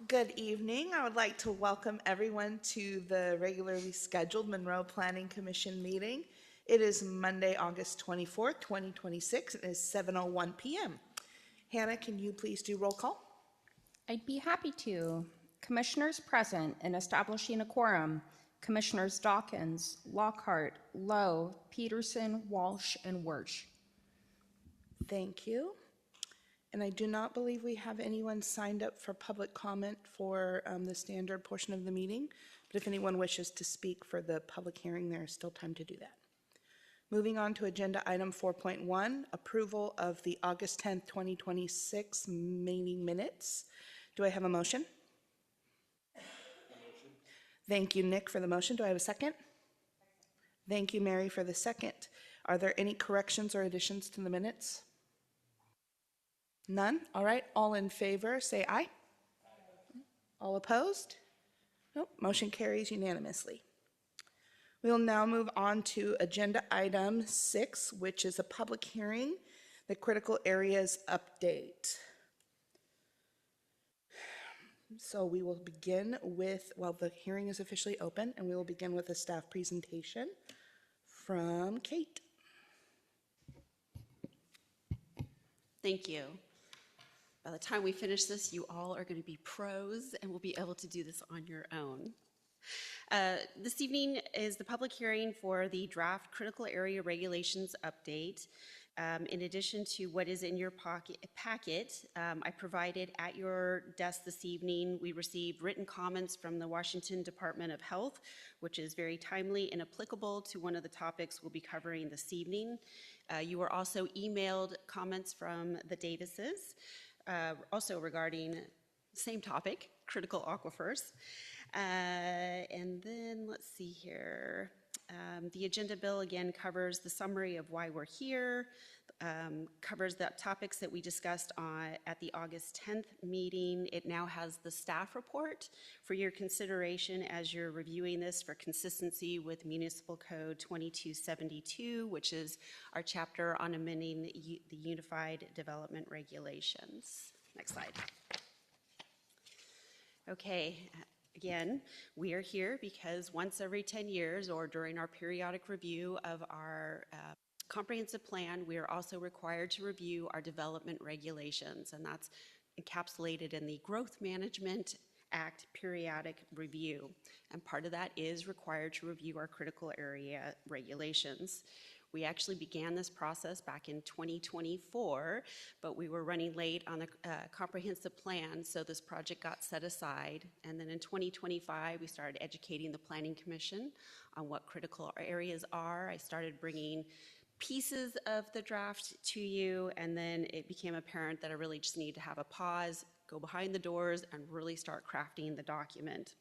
Good evening. I would like to welcome everyone to the regularly scheduled Monroe Planning Commission meeting. It is Monday, August 24th, 2026. It is 7:01 p.m. Hannah, can you please do roll call? I'd be happy to. Commissioners present and establishing a quorum: Commissioners Dawkins, Lockhart, Lowe, Peterson, Walsh, and Wersch. Thank you. And I do not believe we have anyone signed up for public comment for the standard portion of the meeting. But if anyone wishes to speak for the public hearing, there is still time to do that. Moving on to agenda item 4.1, approval of the August 10th, 2026 meeting minutes. Do I have a motion? Thank you, Nick, for the motion. Do I have a second? Thank you, Mary, for the second. Are there any corrections or additions to the minutes? None? All right. All in favor, say aye. All opposed? Nope. Motion carries unanimously. We'll now move on to agenda item 6, which is a public hearing, the critical areas update. So we will begin with, well, the hearing is officially open, and we will begin with a staff presentation from Kate. Thank you. By the time we finish this, you all are going to be pros and will be able to do this on your own. This evening is the public hearing for the draft critical area regulations update. In addition to what is in your packet, I provided at your desk this evening, we received written comments from the Washington Department of Health, which is very timely and applicable to one of the topics we'll be covering this evening. You were also emailed comments from the Davises, also regarding the same topic, critical aquifers. And then let's see here. The agenda bill again covers the summary of why we're here, covers the topics that we discussed at the August 10th meeting. It now has the staff report for your consideration as you're reviewing this for consistency with Municipal Code 2272, which is our chapter on amending the Unified Development Regulations. Next slide. Okay. Again, we are here because once every 10 years or during our periodic review of our comprehensive plan, we are also required to review our development regulations, and that's encapsulated in the Growth Management Act periodic review. And part of that is required to review our critical area regulations. We actually began this process back in 2024, but we were running late on the comprehensive plan, so this project got set aside. And then in 2025, we started educating the Planning Commission on what critical areas are. I started bringing pieces of the draft to you, and then it became apparent that I really just need to have a pause, go behind the doors, and really start crafting the document.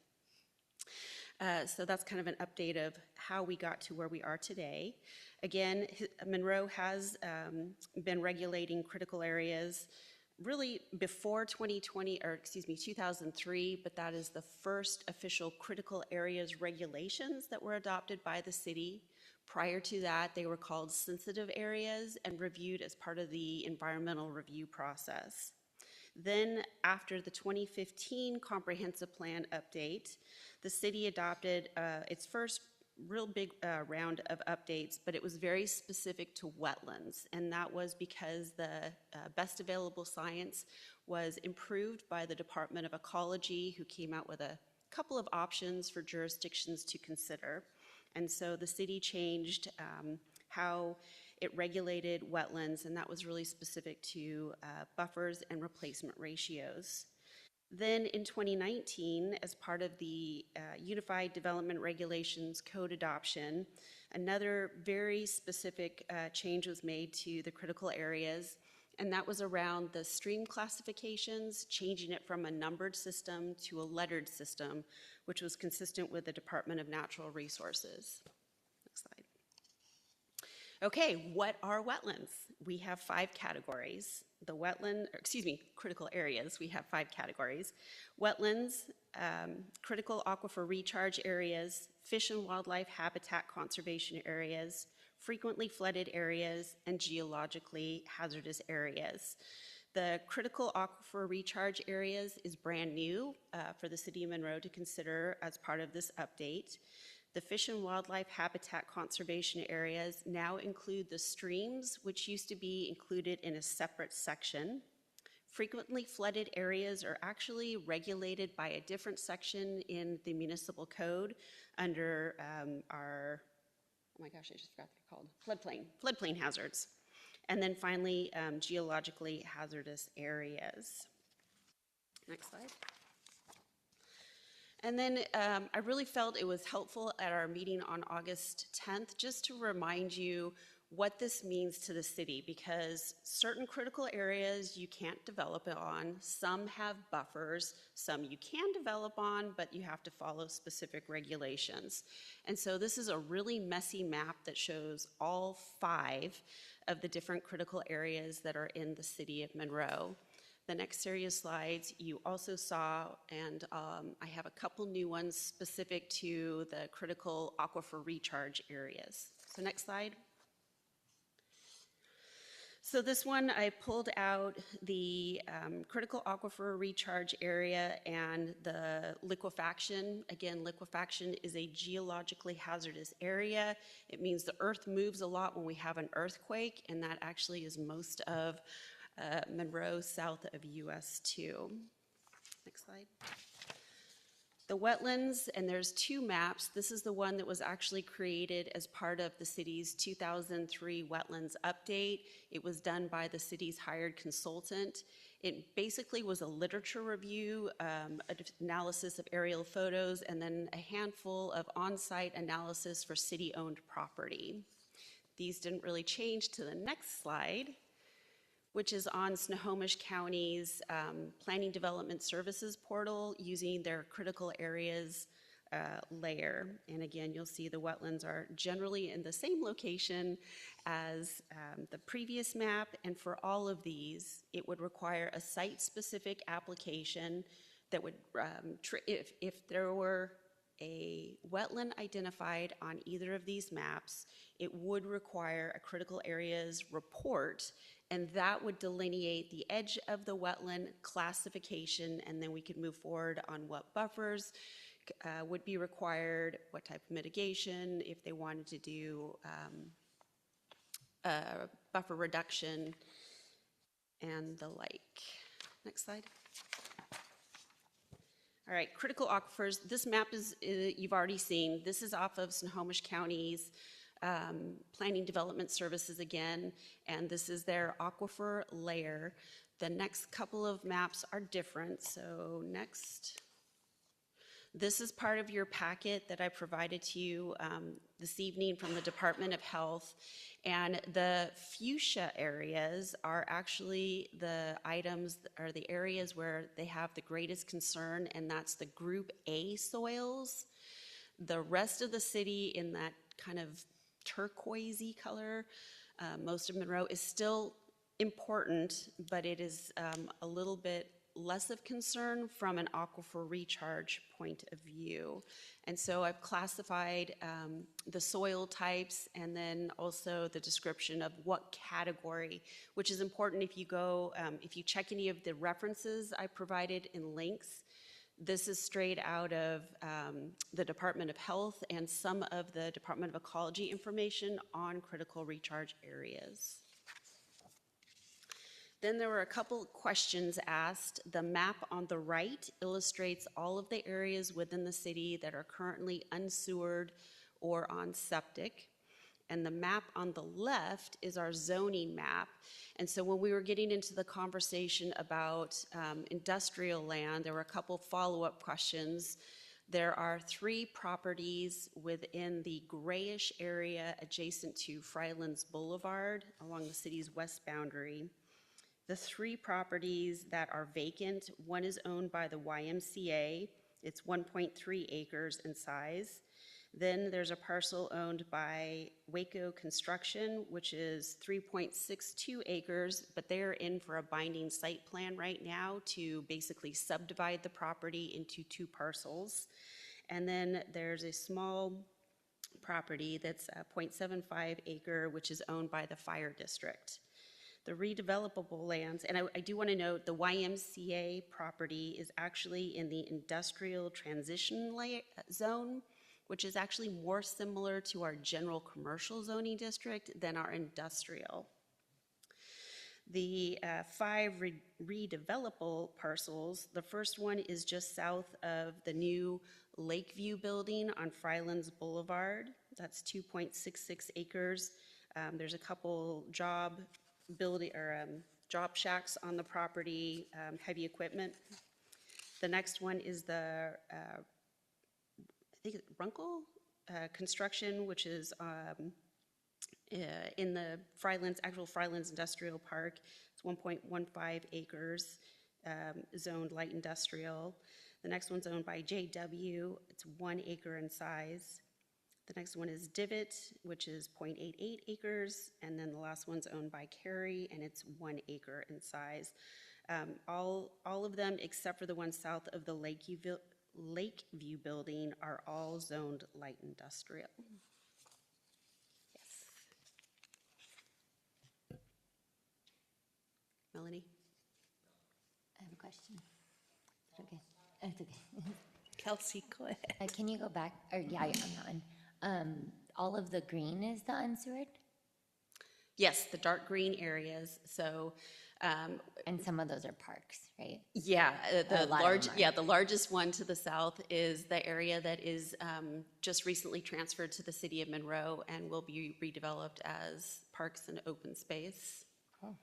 So that's kind of an update of how we got to where we are today. Again, Monroe has been regulating critical areas really before 2003, but that is the first official critical areas regulations that were adopted by the city. Prior to that, they were called sensitive areas and reviewed as part of the environmental review process. Then, after the 2015 comprehensive plan update, the city adopted its first real big round of updates, but it was very specific to wetlands, and that was because the best available science was improved by the Department of Ecology, who came out with a couple of options for jurisdictions to consider. And so the city changed how it regulated wetlands, and that was really specific to buffers and replacement ratios. Then in 2019, as part of the Unified Development Regulations Code adoption, another very specific change was made to the critical areas, and that was around the stream classifications, changing it from a numbered system to a lettered system, which was consistent with the Department of Natural Resources. Next slide. Okay, what are wetlands? We have 5 categories. Critical areas, we have 5 categories. Wetlands, critical aquifer recharge areas, fish and wildlife habitat conservation areas, frequently flooded areas, and geologically hazardous areas. The critical aquifer recharge areas is brand new for the city of Monroe to consider as part of this update. The fish and wildlife habitat conservation areas now include the streams, which used to be included in a separate section. Frequently flooded areas are actually regulated by a different section in the municipal code under our, oh my gosh, I just forgot what they're called, floodplain hazards. And then finally, geologically hazardous areas. Next slide. And then I really felt it was helpful at our meeting on August 10th just to remind you what this means to the city, because certain critical areas you can't develop on, some have buffers, some you can develop on, but you have to follow specific regulations. And so this is a really messy map that shows all 5 of the different critical areas that are in the city of Monroe. The next series of slides you also saw, and I have a couple new ones specific to the critical aquifer recharge areas. So next slide. So this one, I pulled out the critical aquifer recharge area and the liquefaction. Again, liquefaction is a geologically hazardous area. It means the earth moves a lot when we have an earthquake, and that actually is most of Monroe, south of US 2. Next slide. The wetlands, and there's 2 maps. This is the one that was actually created as part of the city's 2003 wetlands update. It was done by the city's hired consultant. It basically was a literature review, analysis of aerial photos, and then a handful of on-site analysis for city-owned property. These didn't really change to the next slide, which is on Snohomish County's Planning Development Services portal using their critical areas layer. And again, you'll see the wetlands are generally in the same location as the previous map. And for all of these, it would require a site-specific application that would, if there were a wetland identified on either of these maps, it would require a critical areas report, and that would delineate the edge of the wetland classification, and then we could move forward on what buffers would be required, what type of mitigation, if they wanted to do buffer reduction, and the like. Next slide. All right, critical aquifers. This map is, you've already seen. This is off of Snohomish County's Planning Development Services again, and this is their aquifer layer. The next couple of maps are different, so next. This is part of your packet that I provided to you this evening from the Department of Health. And the fuchsia areas are actually the items or the areas where they have the greatest concern, and that's the Group A soils. The rest of the city in that kind of turquoisey color, most of Monroe is still important, but it is a little bit less of concern from an aquifer recharge point of view. And so I've classified the soil types and then also the description of what category, which is important if you go, if you check any of the references I provided in links. This is straight out of the Department of Health and some of the Department of Ecology information on critical recharge areas. Then there were a couple questions asked. The map on the right illustrates all of the areas within the city that are currently unsewered or on septic. And the map on the left is our zoning map. And so when we were getting into the conversation about industrial land, there were a couple follow-up questions. There are 3 properties within the grayish area adjacent to Frylands Boulevard along the city's west boundary. The 3 properties that are vacant, one is owned by the YMCA. It's 1.3 acres in size. Then there's a parcel owned by Waco Construction, which is 3.62 acres, but they're in for a binding site plan right now to basically subdivide the property into 2 parcels. And then there's a small property that's a 0.75 acre, which is owned by the fire district. The redevelopable lands, and I do want to note the YMCA property is actually in the industrial transition zone, which is actually more similar to our general commercial zoning district than our industrial. The 5 redevelopable parcels, the first one is just south of the new Lakeview building on Frylands Boulevard. That's 2.66 acres. There's a couple job shacks on the property, heavy equipment. The next one is the, I think it's Runkle construction, which is in the actual Frylands Industrial Park. It's 1.15 acres, zoned light industrial. The next one's owned by JW. It's 1 acre in size. The next one is Divot, which is 0.88 acres. And then the last one's owned by Carey, and it's 1 acre in size. All of them, except for the one south of the Lakeview building, are all zoned light industrial. Yes. Melanie? I have a question. Is it okay? It's okay. Kelsey, go ahead. Can you go back? Or yeah, I'm that one. All of the green is the unsewered, Yes, the dark green areas. So, and some of those are parks, right? yeah, A lot of them are. the largest one to the south is the area that is just recently transferred to the city of Monroe and will be redeveloped as parks and open space. Cool.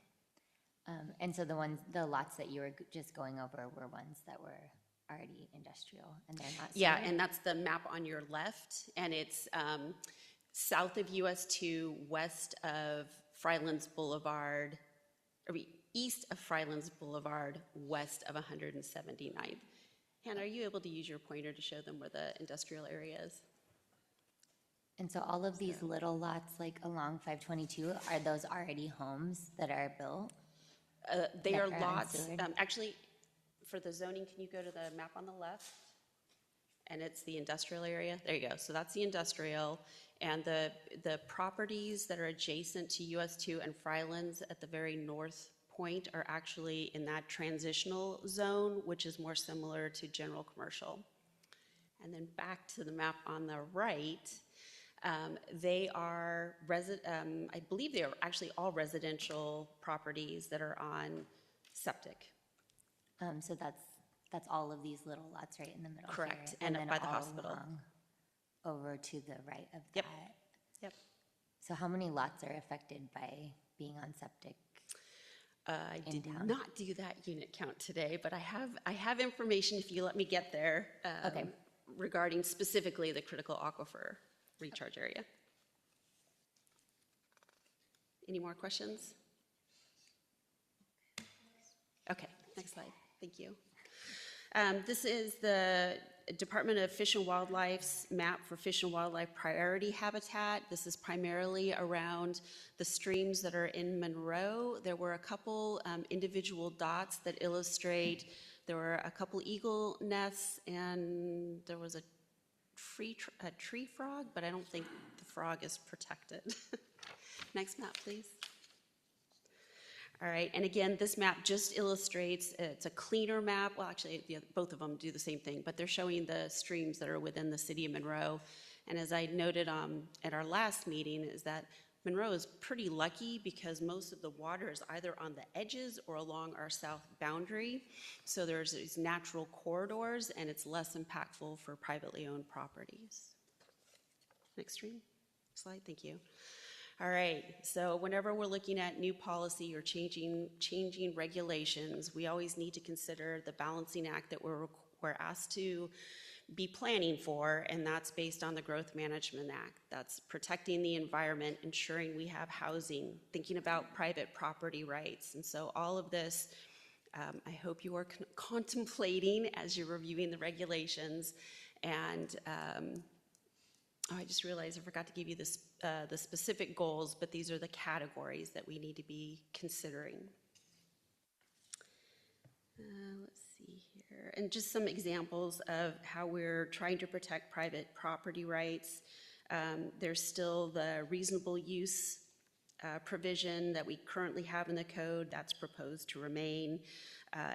And so the lots that you were just going over were ones that were already industrial, and they're not. Yeah, sewered? and that's the map on your left, and it's south of US 2, west of Frylands Boulevard, east of Frylands Boulevard, west of 179th. Hannah, are you able to use your pointer to show them where the industrial area is? And so all of these little lots, like along 522, are those already homes that are built? They That are are lots, unsewered? actually, for the zoning, can you go to the map on the left? And it's the industrial area. There you go. So that's the industrial. And the properties that are adjacent to US 2 and Frylands at the very north point are actually in that transitional zone, which is more similar to general commercial. And then back to the map on the right, they are, I believe they are actually all residential properties that are on septic. So that's all of these little lots right in the middle. Correct, here, and then by the all hospital. along over to the right of Yep. that. Yep. So how many lots are affected by being on septic? I in did town. not do that unit count today, but I have information if you let me get there Okay. regarding specifically the critical aquifer recharge area. Any more questions? Okay, next slide. Thank you. This is the Department of Fish and Wildlife's map for fish and wildlife priority habitat. This is primarily around the streams that are in Monroe. There were a couple individual dots that illustrate, there were a couple eagle nests, and there was a tree frog, but I don't think the frog is protected. Next map, please. All right, and again, this map just illustrates, it's a cleaner map. Well, actually, both of them do the same thing, but they're showing the streams that are within the city of Monroe. And as I noted at our last meeting, is that Monroe is pretty lucky because most of the water is either on the edges or along our south boundary. So there's these natural corridors, and it's less impactful for privately owned properties. Next slide, thank you. All right, so whenever we're looking at new policy or changing regulations, we always need to consider the balancing act that we're asked to be planning for, and that's based on the Growth Management Act. That's protecting the environment, ensuring we have housing, thinking about private property rights. And so all of this, I hope you are contemplating as you're reviewing the regulations. And I just realized I forgot to give you this, the specific goals, but these are the categories that we need to be considering. Let's see here. And just some examples of how we're trying to protect private property rights. There's still the reasonable use provision that we currently have in the code. That's proposed to remain.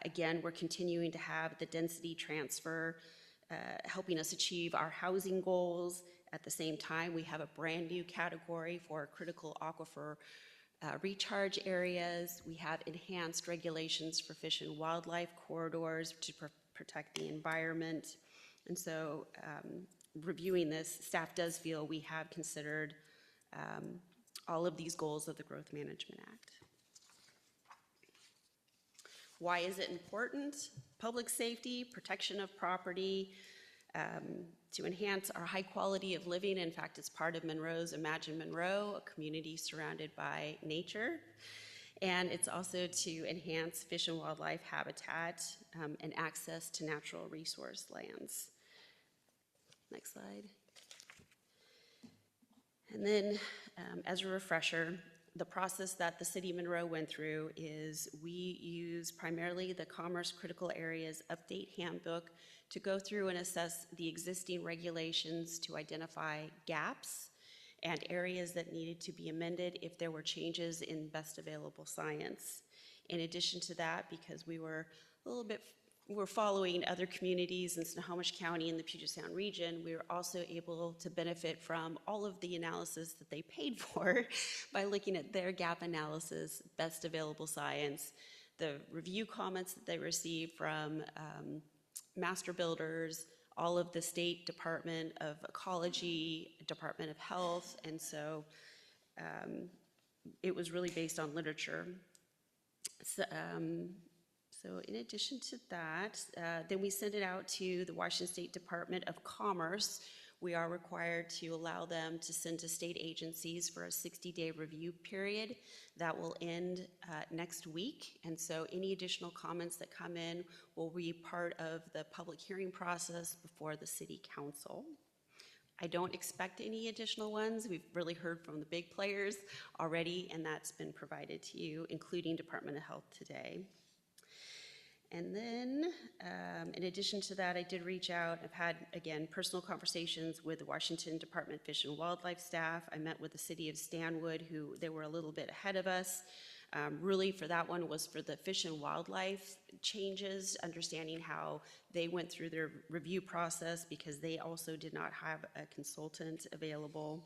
Again, we're continuing to have the density transfer, helping us achieve our housing goals. At the same time, we have a brand new category for critical aquifer recharge areas. We have enhanced regulations for fish and wildlife corridors to protect the environment. And so reviewing this, staff does feel we have considered all of these goals of the Growth Management Act. Why is it important? Public safety, protection of property, to enhance our high quality of living. In fact, it's part of Monroe's Imagine Monroe, a community surrounded by nature. And it's also to enhance fish and wildlife habitat and access to natural resource lands. Next slide. And then, as a refresher, the process that the City of Monroe went through is we use primarily the Commerce Critical Areas Update Handbook to go through and assess the existing regulations to identify gaps and areas that needed to be amended if there were changes in best available science. In addition to that, because we were following other communities in Snohomish County and the Puget Sound region, we were also able to benefit from all of the analysis that they paid for by looking at their gap analysis, best available science, the review comments that they received from master builders, all of the State Department of Ecology, Department of Health, and so it was really based on literature. So in addition to that, then we sent it out to the Washington State Department of Commerce. We are required to allow them to send to state agencies for a 60-day review period. That will end next week, and so any additional comments that come in will be part of the public hearing process before the City Council. I don't expect any additional ones. We've really heard from the big players already, and that's been provided to you, including Department of Health today. And then, in addition to that, I did reach out. I've had, again, personal conversations with the Washington Department of Fish and Wildlife staff. I met with the city of Stanwood, who they were a little bit ahead of us. Really, for that one was for the fish and wildlife changes, understanding how they went through their review process because they also did not have a consultant available.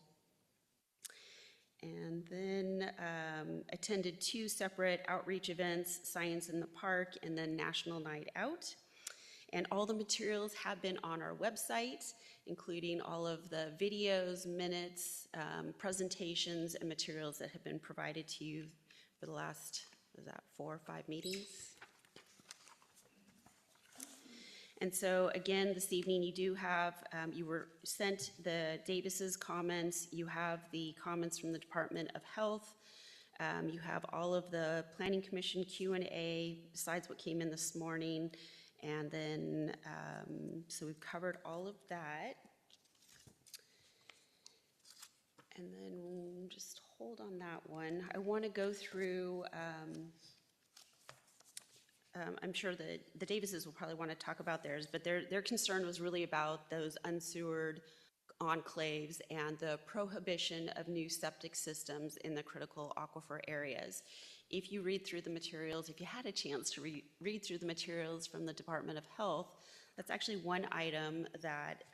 And then attended 2 separate outreach events, Science in the Park and then National Night Out. And all the materials have been on our website, including all of the videos, minutes, presentations, and materials that have been provided to you for the last, 4 or 5 meetings? And so again, this evening you do have, you were sent the Davis's comments, you have the comments from the Department of Health, you have all of the Planning Commission Q&A besides what came in this morning, and then, so we've covered all of that. And then just hold on that one. I want to go through, I'm sure that the Davises will probably want to talk about theirs, but their concern was really about those unsewered enclaves and the prohibition of new septic systems in the critical aquifer areas. If you read through the materials, if you had a chance to read through the materials from the Department of Health, that's actually one item that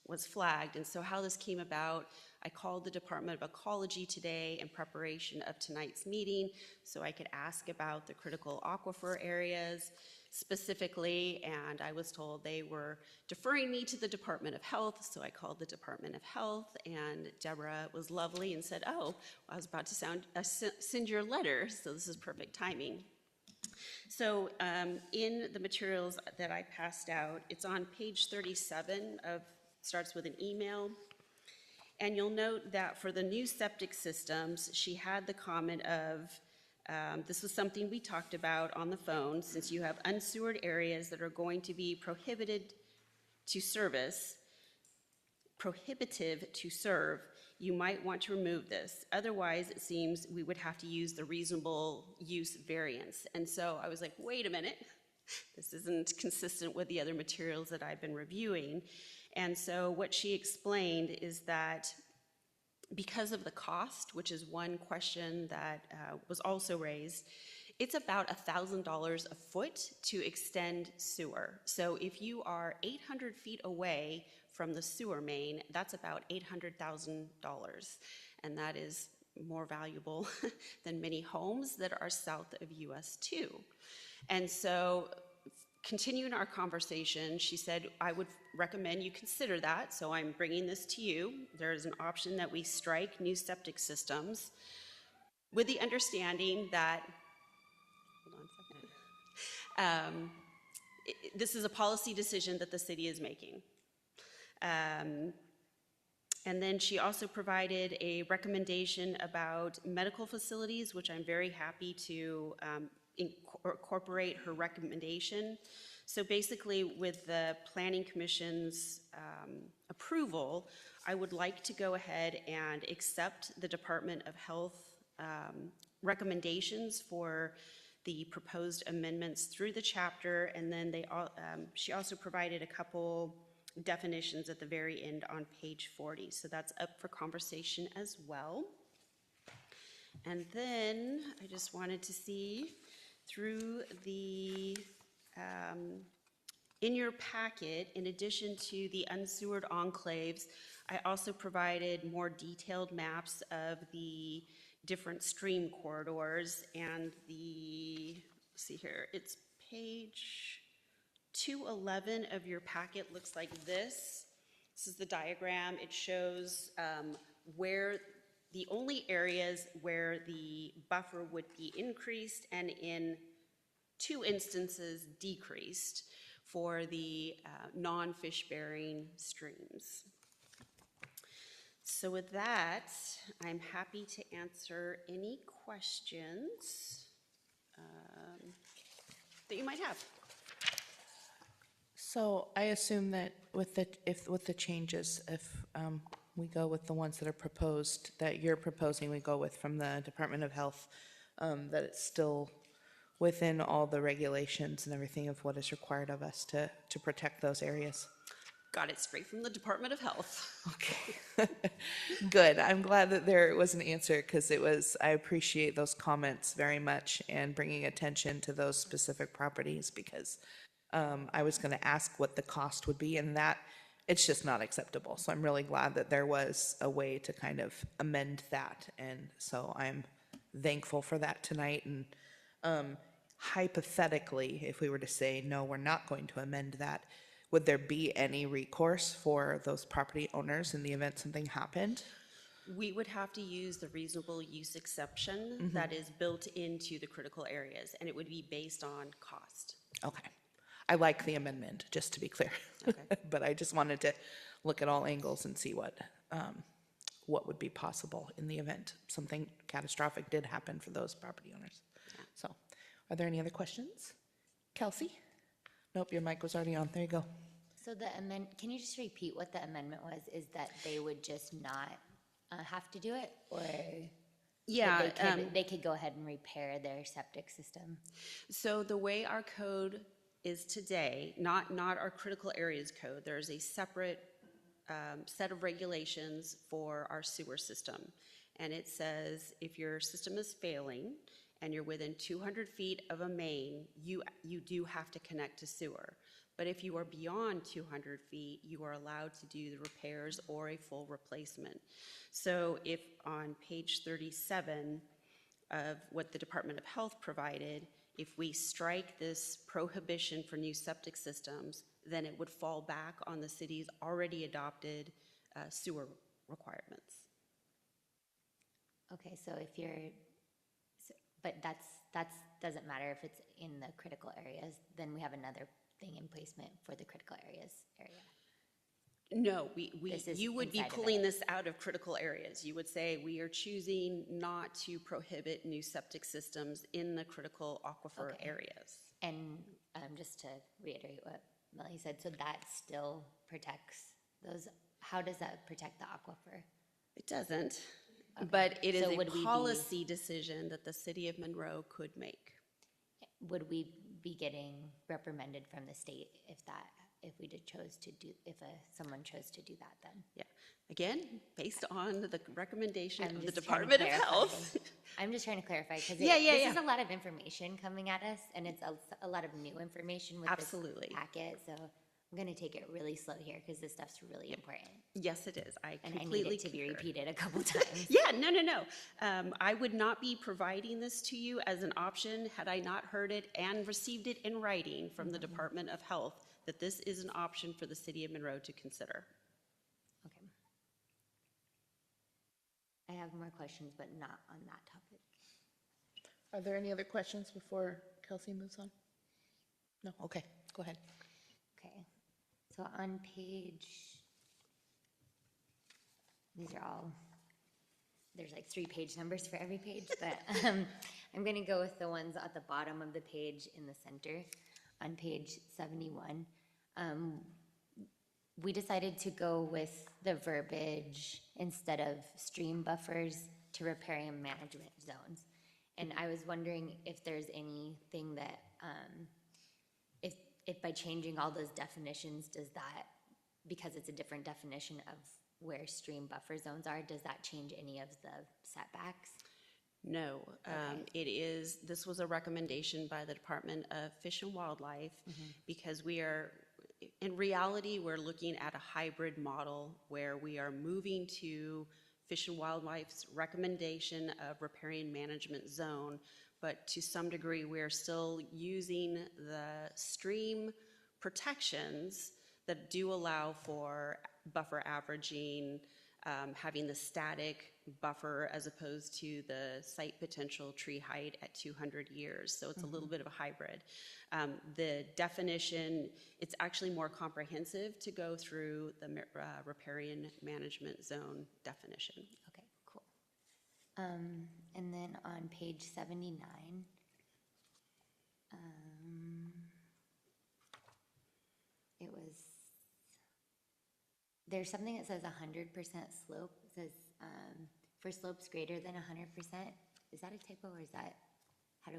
was flagged. And so how this came about, I called the Department of Ecology today in preparation of tonight's meeting so I could ask about the critical aquifer areas specifically, and I was told they were deferring me to the Department of Health, so I called the Department of Health, and Deborah was lovely and said, oh, I was about to send your letter, so this is perfect timing. So in the materials that I passed out, it's on page 37 of, starts with an email. And you'll note that for the new septic systems, she had the comment of, this was something we talked about on the phone, since you have unsewered areas that are going to be prohibitive to serve, you might want to remove this. Otherwise, it seems we would have to use the reasonable use variance. And so I was like, wait a minute, this isn't consistent with the other materials that I've been reviewing. And so what she explained is that because of the cost, which is one question that was also raised, it's about $1,000 a foot to extend sewer. So if you are 800 feet away from the sewer main, that's about $800,000. And that is more valuable than many homes that are south of US 2. And so continuing our conversation, she said, I would recommend you consider that, so I'm bringing this to you. There is an option that we strike new septic systems with the understanding that, hold on a second, this is a policy decision that the city is making. And then she also provided a recommendation about medical facilities, which I'm very happy to incorporate her recommendation. So basically, with the Planning Commission's approval, I would like to go ahead and accept the Department of Health recommendations for the proposed amendments through the chapter, and then she also provided a couple definitions at the very end on page 40. So that's up for conversation as well. And then I just wanted to see through the, in your packet, in addition to the unsewered enclaves, I also provided more detailed maps of the different stream corridors, and let's see here, it's page 211 of your packet looks like this. This is the diagram. It shows where the only areas where the buffer would be increased and in 2 instances decreased for the non-fish bearing streams. So with that, I'm happy to answer any questions that you might have. So I assume that with the changes, if we go with the ones that are proposed, that you're proposing we go with from the Department of Health, that it's still within all the regulations and everything of what is required of us to protect those areas. Got it straight from the Department of Health. Okay. Good. I'm glad that there was an answer, because I appreciate those comments very much and bringing attention to those specific properties, because I was going to ask what the cost would be, and that it's just not acceptable. So I'm really glad that there was a way to kind of amend that. And so I'm thankful for that tonight. And hypothetically, if we were to say, no, we're not going to amend that, would there be any recourse for those property owners in the event something happened? We would have to use the reasonable use exception that is built into the critical areas, and it would be based on cost. Okay. I like the amendment, just to be clear. Okay. But I just wanted to look at all angles and see what would be possible in the event something catastrophic did happen for those property owners. Yeah. So, are there any other questions? Kelsey? Nope, your mic was already on. There you go. So can you just repeat what the amendment was? Is that they would just not have to do it, or Yeah. they could go ahead and repair their septic system? So the way our code is today, not our critical areas code, there's a separate set of regulations for our sewer system. And it says if your system is failing and you're within 200 feet of a main, you do have to connect to sewer. But if you are beyond 200 feet, you are allowed to do the repairs or a full replacement. So if on page 37 of what the Department of Health provided, if we strike this prohibition for new septic systems, then it would fall back on the city's already adopted sewer requirements. Okay, so but that's doesn't matter if it's in the critical areas, then we have another thing in placement for the critical areas area. No, This is you would be inside of pulling it. this out of critical areas. You would say we are choosing not to prohibit new septic systems in the critical aquifer Okay. areas. And just to reiterate what Melanie said, so that still protects those. How does that protect the aquifer? It doesn't, but it is So a would we be- policy decision that the city of Monroe could make. Would we be getting reprimanded from the state if that if we did chose to do, if someone chose to do that then. Yeah, again, based on the recommendation I'm of the just trying to Department of clarify. Health. I'm just trying to clarify, because Yeah, this yeah. is a lot of information coming at us, and it's a lot of new information with Absolutely. this packet, so I'm gonna take it really slow here, because this stuff's really important. Yes, it is. I And I need completely it to be concur. repeated a couple times. Yeah, no. I would not be providing this to you as an option had I not heard it and received it in writing from the Department of Health that this is an option for the city of Monroe to consider. Okay. I have more questions, but not on that topic. Are there any other questions before Kelsey moves on? No? Okay, go ahead. Okay, so on page, these are all, there's like 3 page numbers for every page, but I'm gonna go with the ones at the bottom of the page in the center. On page 71, we decided to go with the verbiage instead of stream buffers to riparian management zones. And I was wondering if there's anything that, if by changing all those definitions, does that, because it's a different definition of where stream buffer zones are, does that change any of the setbacks? No, this was a recommendation by the Department of Fish and Wildlife because in reality, we're looking at a hybrid model where we are moving to Fish and Wildlife's recommendation of riparian management zone, but to some degree, we're still using the stream protections that do allow for buffer averaging, having the static buffer as opposed to the site potential tree height at 200 years. So it's a little bit of a hybrid. The definition, it's actually more comprehensive to go through the riparian management zone definition. Okay, cool. And then on page 79, there's something that says 100% slope. It says, for slopes greater than 100%. Is that a typo, or is that, how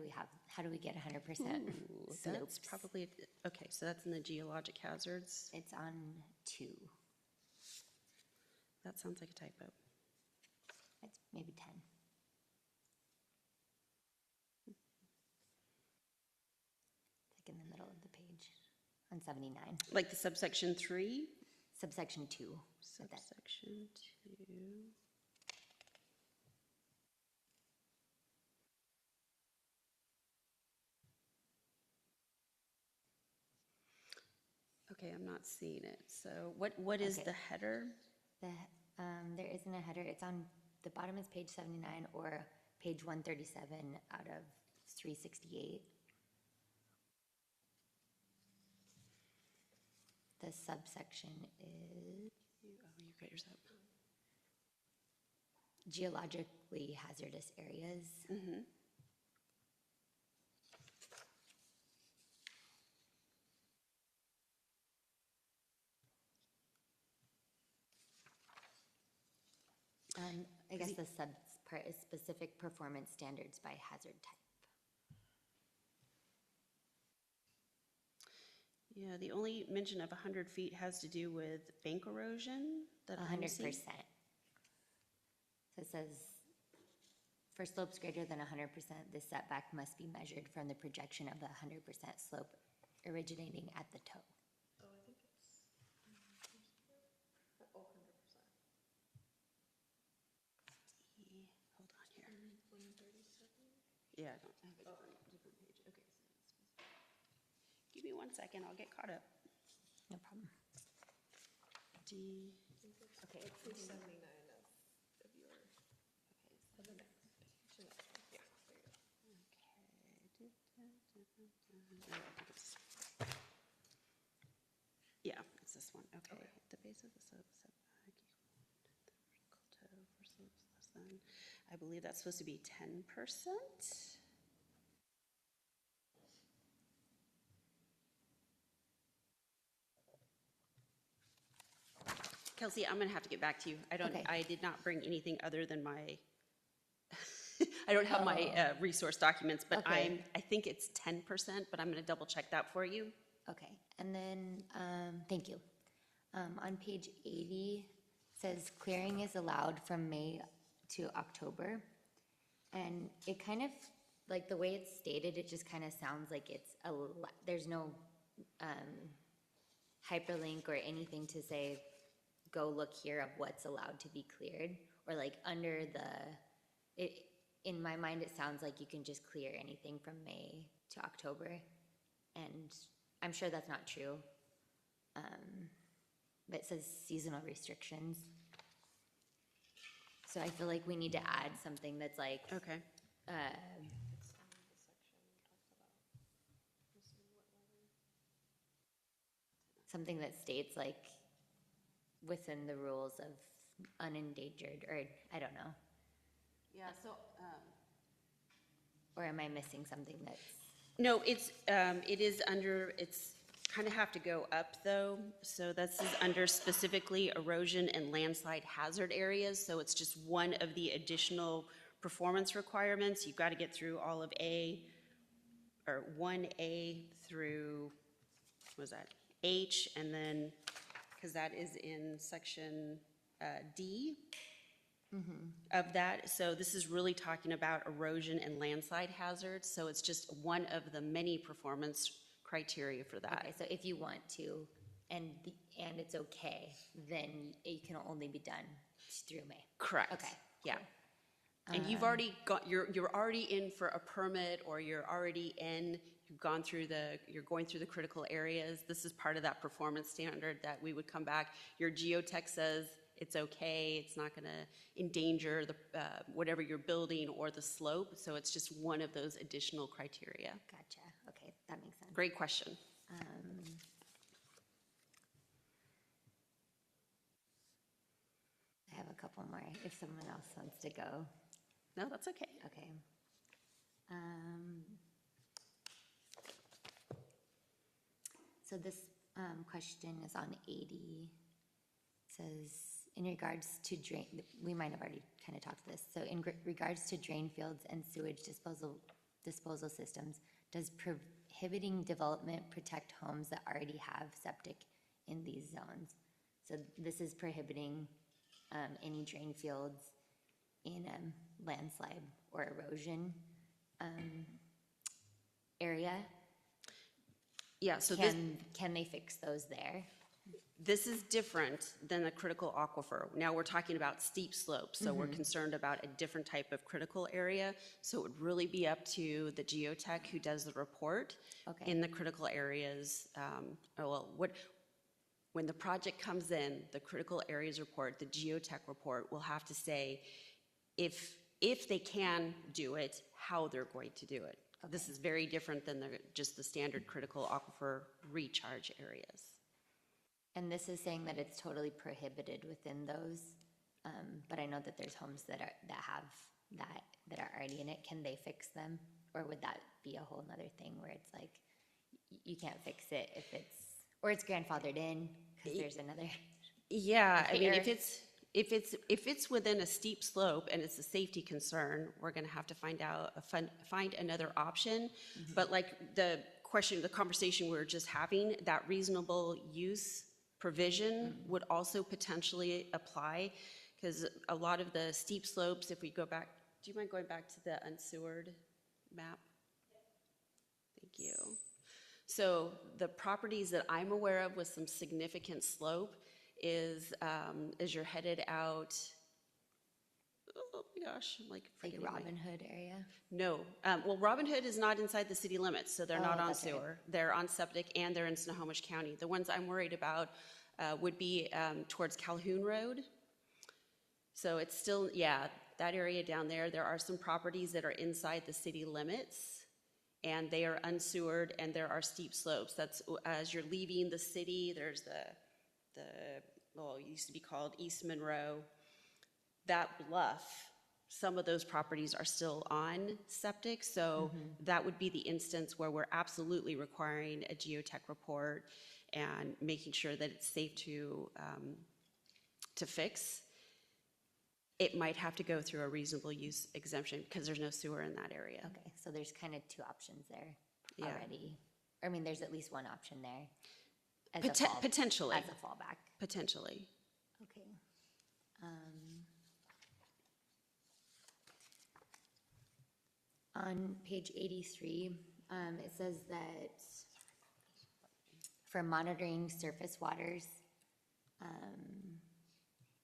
do we get 100% slopes? That's probably, okay, so that's in the geologic hazards. It's on 2. That sounds like a typo. It's maybe 10. It's like in the middle of the page on 79. Like the subsection 3? Subsection 2. Subsection 2. Okay, I'm not seeing it. So what is Okay. the header? There isn't a header. It's on, the bottom is page 79 or page 137 out of 368. The subsection is Oh, you got yours up. geologically hazardous areas. I guess the sub part is specific performance standards by hazard type. Yeah, the only mention of 100 feet has to do with bank erosion that I'm 100%. seeing. So it says, for slopes greater than 100%, the setback must be measured from the projection of the 100% slope originating at the toe. Hold on here. 137? Yeah, I don't have it on a different page. Okay, so give me 1 second, I'll get caught up. No problem. D. Okay. It's page 79 of your, of the next page. Yeah, there you go. Yeah, it's this one. Okay. The base of the slope setback equal to the vertical toe for slopes less than, I believe that's supposed to be 10%. Kelsey, I'm gonna have to get back to you. Okay. I did not bring anything other than my, I don't have my resource documents, but Okay. I think it's 10%, but I'm gonna double check that for you. Okay, and then, thank you. On page 80, says clearing is allowed from May to October. And it kind of, like the way it's stated, it just kind of sounds like there's no hyperlink or anything to say, go look here of what's allowed to be cleared. Or like under in my mind, it sounds like you can just clear anything from May to October. And I'm sure that's not true. But it says seasonal restrictions. So I feel like we need to add something that's like, Okay. something that states like within the rules of unendangered, or I don't know. Yeah, so, Or am I missing something that's, no, it is under, it's kind of have to go up though. So this is under specifically erosion and landslide hazard areas. So it's just one of the additional performance requirements. You've got to get through all of or 1A through, what was that? H, and then, because that is in section D of that. So this is really talking about erosion and landslide hazards. So it's just one of the many performance criteria for that. okay, so if you want to, and it's okay, then it can only be done through May. Correct. Okay, Yeah. And you've already got, you're already in for a permit, or you're already in, you're going through the critical areas. This is part of that performance standard that we would come back. Your geotech says it's okay, it's not gonna endanger the, whatever you're building or the slope. So it's just one of those additional criteria. Gotcha, okay, that makes sense. Great question. I have a couple more if someone else wants to go. No, that's okay. Okay. So this question is on 80. Says, in regards to drain, we might have already kind of talked to this. So in regards to drain fields and sewage disposal systems, does prohibiting development protect homes that already have septic in these zones? So this is prohibiting any drain fields in a landslide or erosion area. Yeah, so Can they fix those there? this is different than a critical aquifer. Now we're talking about steep slopes, so we're concerned about a different type of critical area. So it would really be up to the geotech who does the report Okay. in the critical areas. When the project comes in, the critical areas report, the geotech report will have to say if they can do it, how they're going to do it. Okay. This is very different than just the standard critical aquifer recharge areas. And this is saying that it's totally prohibited within those, but I know that there's homes that are already in it. Can they fix them, or would that be a whole nother thing where it's like you can't fix it or it's grandfathered in because there's another? Yeah, I mean, if it's within a steep slope and it's a safety concern, we're going to have to find another option. But like the conversation we were just having, that reasonable use provision would also potentially apply, because a lot of the steep slopes, if we go back, do you mind going back to the unsewered map? Thank you. So the properties that I'm aware of with some significant slope is as you're headed out, oh my gosh, I'm like forgetting Robin Hood area? No, well, Robin Hood is not inside the city limits, so they're not on that's right. sewer. They're on septic, and they're in Snohomish County. The ones I'm worried about would be towards Calhoun Road. So it's still, yeah, that area down there. There are some properties that are inside the city limits, and they are unsewered, and there are steep slopes. That's as you're leaving the city. There's it used to be called East Monroe. That bluff, some of those properties are still on septic, so that would be the instance where we're absolutely requiring a geotech report and making sure that it's safe to fix. It might have to go through a reasonable use exemption because there's no sewer in that area. Okay, so there's kind of two options there Yeah. already. I mean, there's at least one option there as a Potentially, as a fallback. potentially. Okay. On page 83, it says that for monitoring surface waters,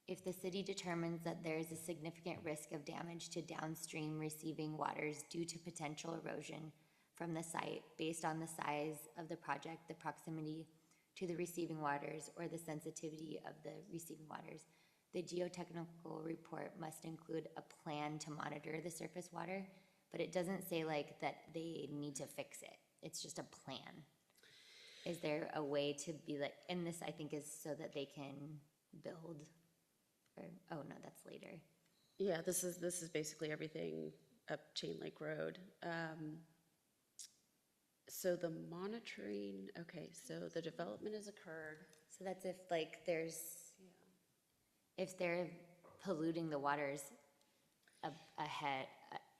if the city determines that there is a significant risk of damage to downstream receiving waters due to potential erosion from the site based on the size of the project, the proximity to the receiving waters, or the sensitivity of the receiving waters, the geotechnical report must include a plan to monitor the surface water, but it doesn't say like that they need to fix it. It's just a plan. Is there a way to be like, and this I think is so that they can build, or, oh no, that's later. Yeah, this is basically everything up Chain Lake Road. So the monitoring, okay, so the development has occurred. So that's if like if they're polluting the waters ahead,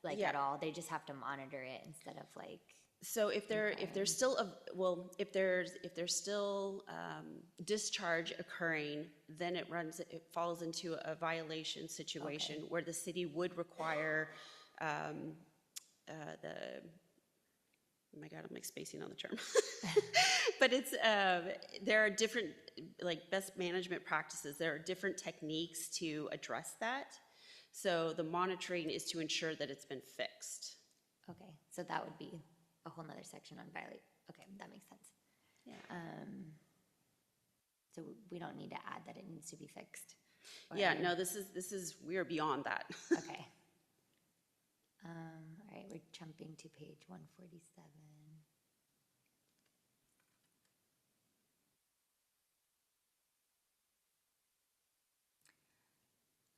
like Yeah. at all, they just have to monitor it instead of like, So if there's still if there's still discharge occurring, then it falls into a violation situation where the city would require oh my God, I'm like spacing on the term. But it's, there are different, like best management practices. There are different techniques to address that. So the monitoring is to ensure that it's been fixed. okay, so that would be a whole nother section on violate. Okay, that makes sense. Yeah. So we don't need to add that it needs to be fixed. Yeah, no, this is, we are beyond that. Okay. All right, we're jumping to page 147.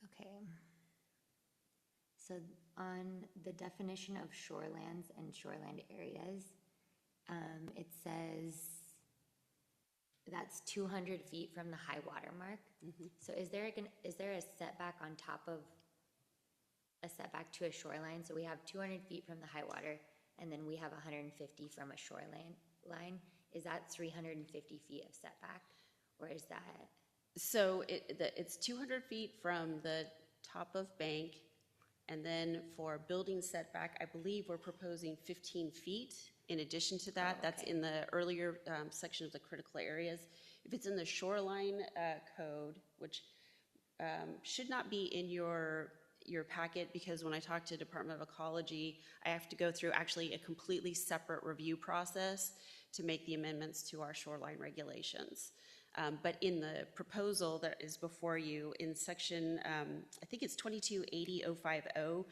Okay. So on the definition of shorelands and shoreland areas, it says that's 200 feet from the high water mark. So is there a setback on top of a setback to a shoreline? So we have 200 feet from the high water, and then we have 150 from a shoreline line. Is that 350 feet of setback, or is that? So it's 200 feet from the top of bank, and then for building setback, I believe we're proposing 15 feet in addition to that. Oh, That's okay. in the earlier section of the critical areas. If it's in the shoreline code, which should not be in your packet, because when I talk to Department of Ecology, I have to go through actually a completely separate review process to make the amendments to our shoreline regulations. But in the proposal that is before you, in section, I think it's 2280.050,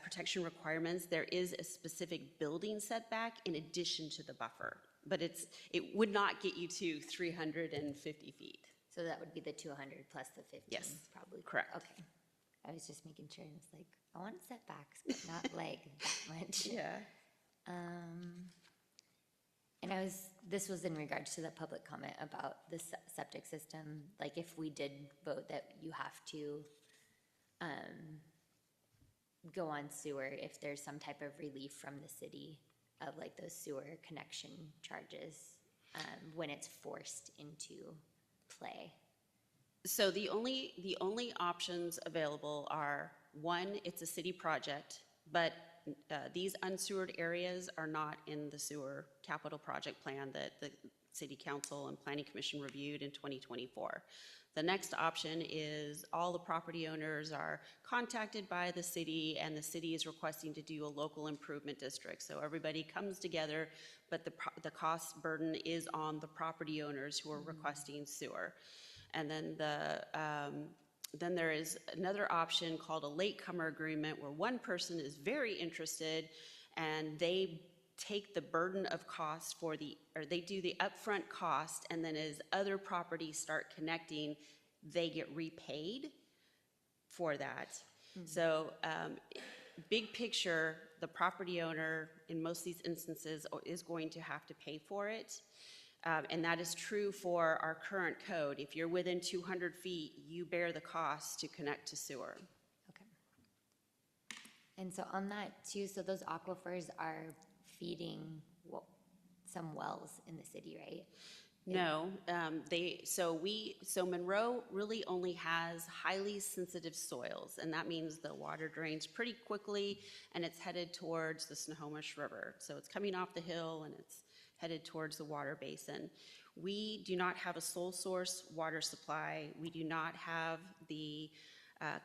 protection requirements, there is a specific building setback in addition to the buffer. But it would not get you to 350 feet. So that would be the 200 plus the 15? Yes, Probably. correct. Okay. I was just making sure. It's like, I want setbacks, but not like that much. Yeah. And this was in regards to the public comment about the septic system. Like if we did vote that you have to go on sewer, if there's some type of relief from the city of like those sewer connection charges when it's forced into play. So the only options available are, one, it's a city project, but these unsewered areas are not in the sewer capital project plan that the City Council and Planning Commission reviewed in 2024. The next option is all the property owners are contacted by the city, and the city is requesting to do a local improvement district. So everybody comes together, but the cost burden is on the property owners who are requesting sewer. And then then there is another option called a latecomer agreement, where one person is very interested and they take the burden of cost or they do the upfront cost, and then as other properties start connecting, they get repaid for that. So big picture, the property owner in most of these instances is going to have to pay for it. And that is true for our current code. If you're within 200 feet, you bear the cost to connect to sewer. Okay. And so on that too, so those aquifers are feeding some wells in the city, right? No, so Monroe really only has highly sensitive soils, and that means the water drains pretty quickly, and it's headed towards the Snohomish River. So it's coming off the hill, and it's headed towards the water basin. We do not have a sole source water supply. We do not have the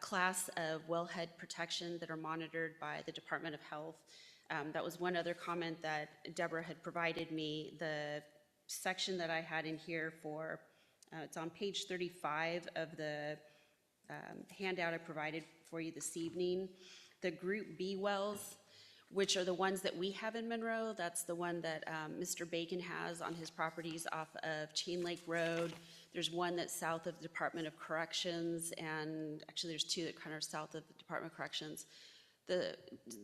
class of wellhead protection that are monitored by the Department of Health. That was one other comment that Deborah had provided me. The section that I had in here for, it's on page 35 of the handout I provided for you this evening. The Group B wells, which are the ones that we have in Monroe, that's the one that Mr. Bacon has on his properties off of Chain Lake Road. There's one that's south of the Department of Corrections, and actually there's two that kind of are south of the Department of Corrections. The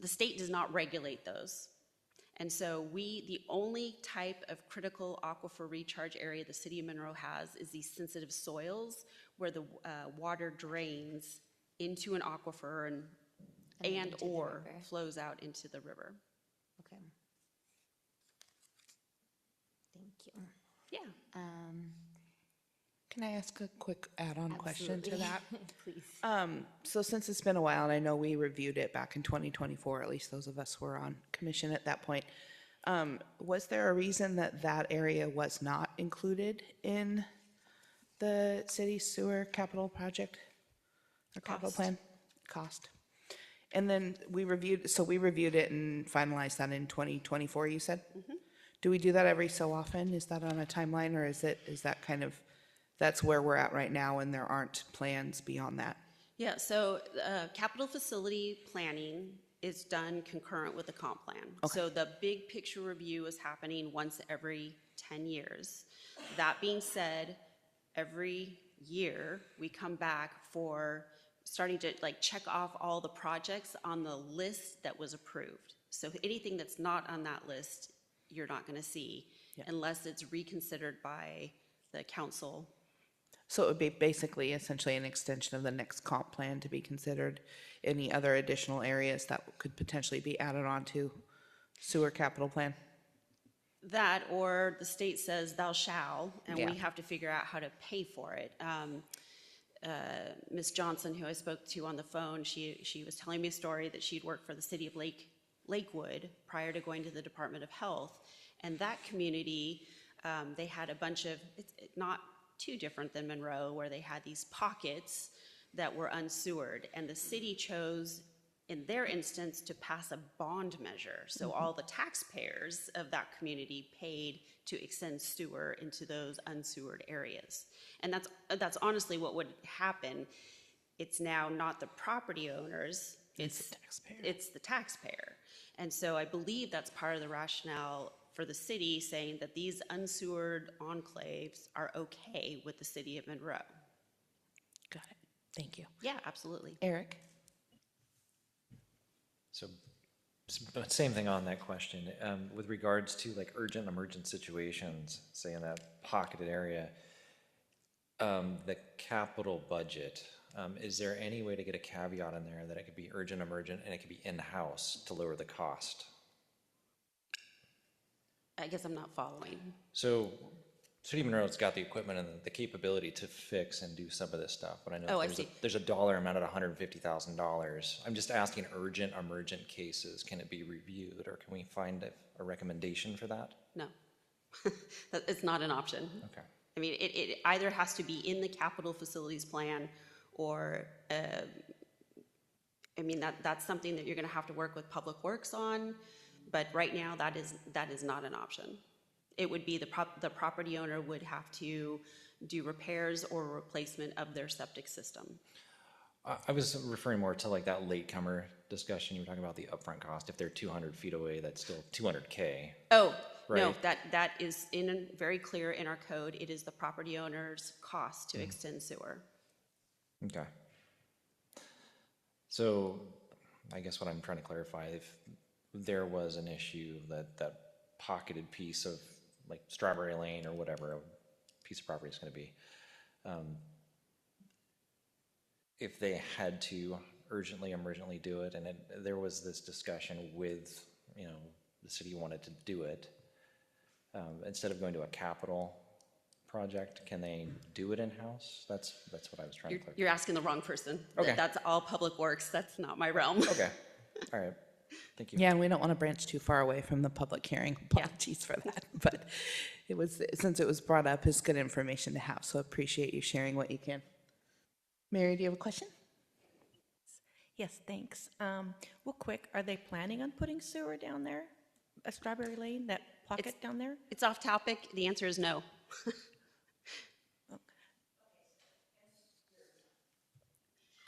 state does not regulate those. And so the only type of critical aquifer recharge area the city of Monroe has is these sensitive soils where the water drains into an aquifer and then into the or river. flows out into the river. Okay. Thank you. Yeah. Can I ask a quick add-on question to Absolutely. that? Please. So since it's been a while, and I know we reviewed it back in 2024, at least those of us who were on commission at that point, was there a reason that that area was not included in the city sewer capital project? Or capital Cost. plan? Cost. And then we reviewed it and finalized that in 2024, you said? Do we do that every so often? Is that on a timeline, or is that kind of, that's where we're at right now and there aren't plans beyond that? Yeah, so capital facility planning is done concurrent with the comp plan. So the big picture review is happening once every 10 years. That being said, every year we come back for starting to check off all the projects on the list that was approved. So anything that's not on that list, you're not going to see unless it's reconsidered by the council. So it would be basically essentially an extension of the next comp plan to be considered. Any other additional areas that could potentially be added on to sewer capital plan? That, or the state says thou shall, and Yeah. we have to figure out how to pay for it. Ms. Johnson, who I spoke to on the phone, she was telling me a story that she'd worked for the city of Lakewood prior to going to the Department of Health. And that community, they had a bunch of, it's not too different than Monroe, where they had these pockets that were unsewered. And the city chose, in their instance, to pass a bond measure. So all the taxpayers of that community paid to extend sewer into those unsewered areas. And that's honestly what would happen. It's now not the property owners, it's the taxpayer. And so I believe that's part of the rationale for the city saying that these unsewered enclaves are okay with the city of Monroe. Got it. Thank you. Yeah, absolutely. Eric? So, but same thing on that question. With regards to urgent emergent situations, say in that pocketed area, the capital budget, is there any way to get a caveat in there that it could be urgent emergent and it could be in-house to lower the cost? I guess I'm not following. So, City of Monroe's got the equipment and the capability to fix and do some of this stuff, but I know Oh, I there's, see. there's a dollar amount at $150,000. I'm just asking urgent emergent cases, can it be reviewed, or can we find a recommendation for that? No, it's not an option. Okay. I mean, it either has to be in the capital facilities plan or, I mean, that's something that you're gonna have to work with Public Works on, but right now that is not an option. It would be the property owner would have to do repairs or replacement of their septic system. I was referring more to that latecomer discussion. You were talking about the upfront cost. If they're 200 feet away, that's still $200K. Oh, no, Right. that is very clear in our code. It is the property owner's cost to extend sewer. Okay. So I guess what I'm trying to clarify, if there was an issue that pocketed piece of Strawberry Lane or whatever a piece of property is going to be, if they had to urgently, emergently do it, and there was this discussion with, the city wanted to do it, instead of going to a capital project, can they do it in-house? That's what I was trying to clarify. You're asking the wrong person. Okay. That's all public works. That's not my realm. Okay, all right, thank you. Yeah, and we don't want to branch too far away from the public hearing. Apologies for that. But it was, since it was brought up, it's good information to have, so appreciate you sharing what you can. Mary, do you have a question? Yes, thanks. Real quick, are they planning on putting sewer down there? A Strawberry Lane, that pocket down there? It's off topic. The answer is no.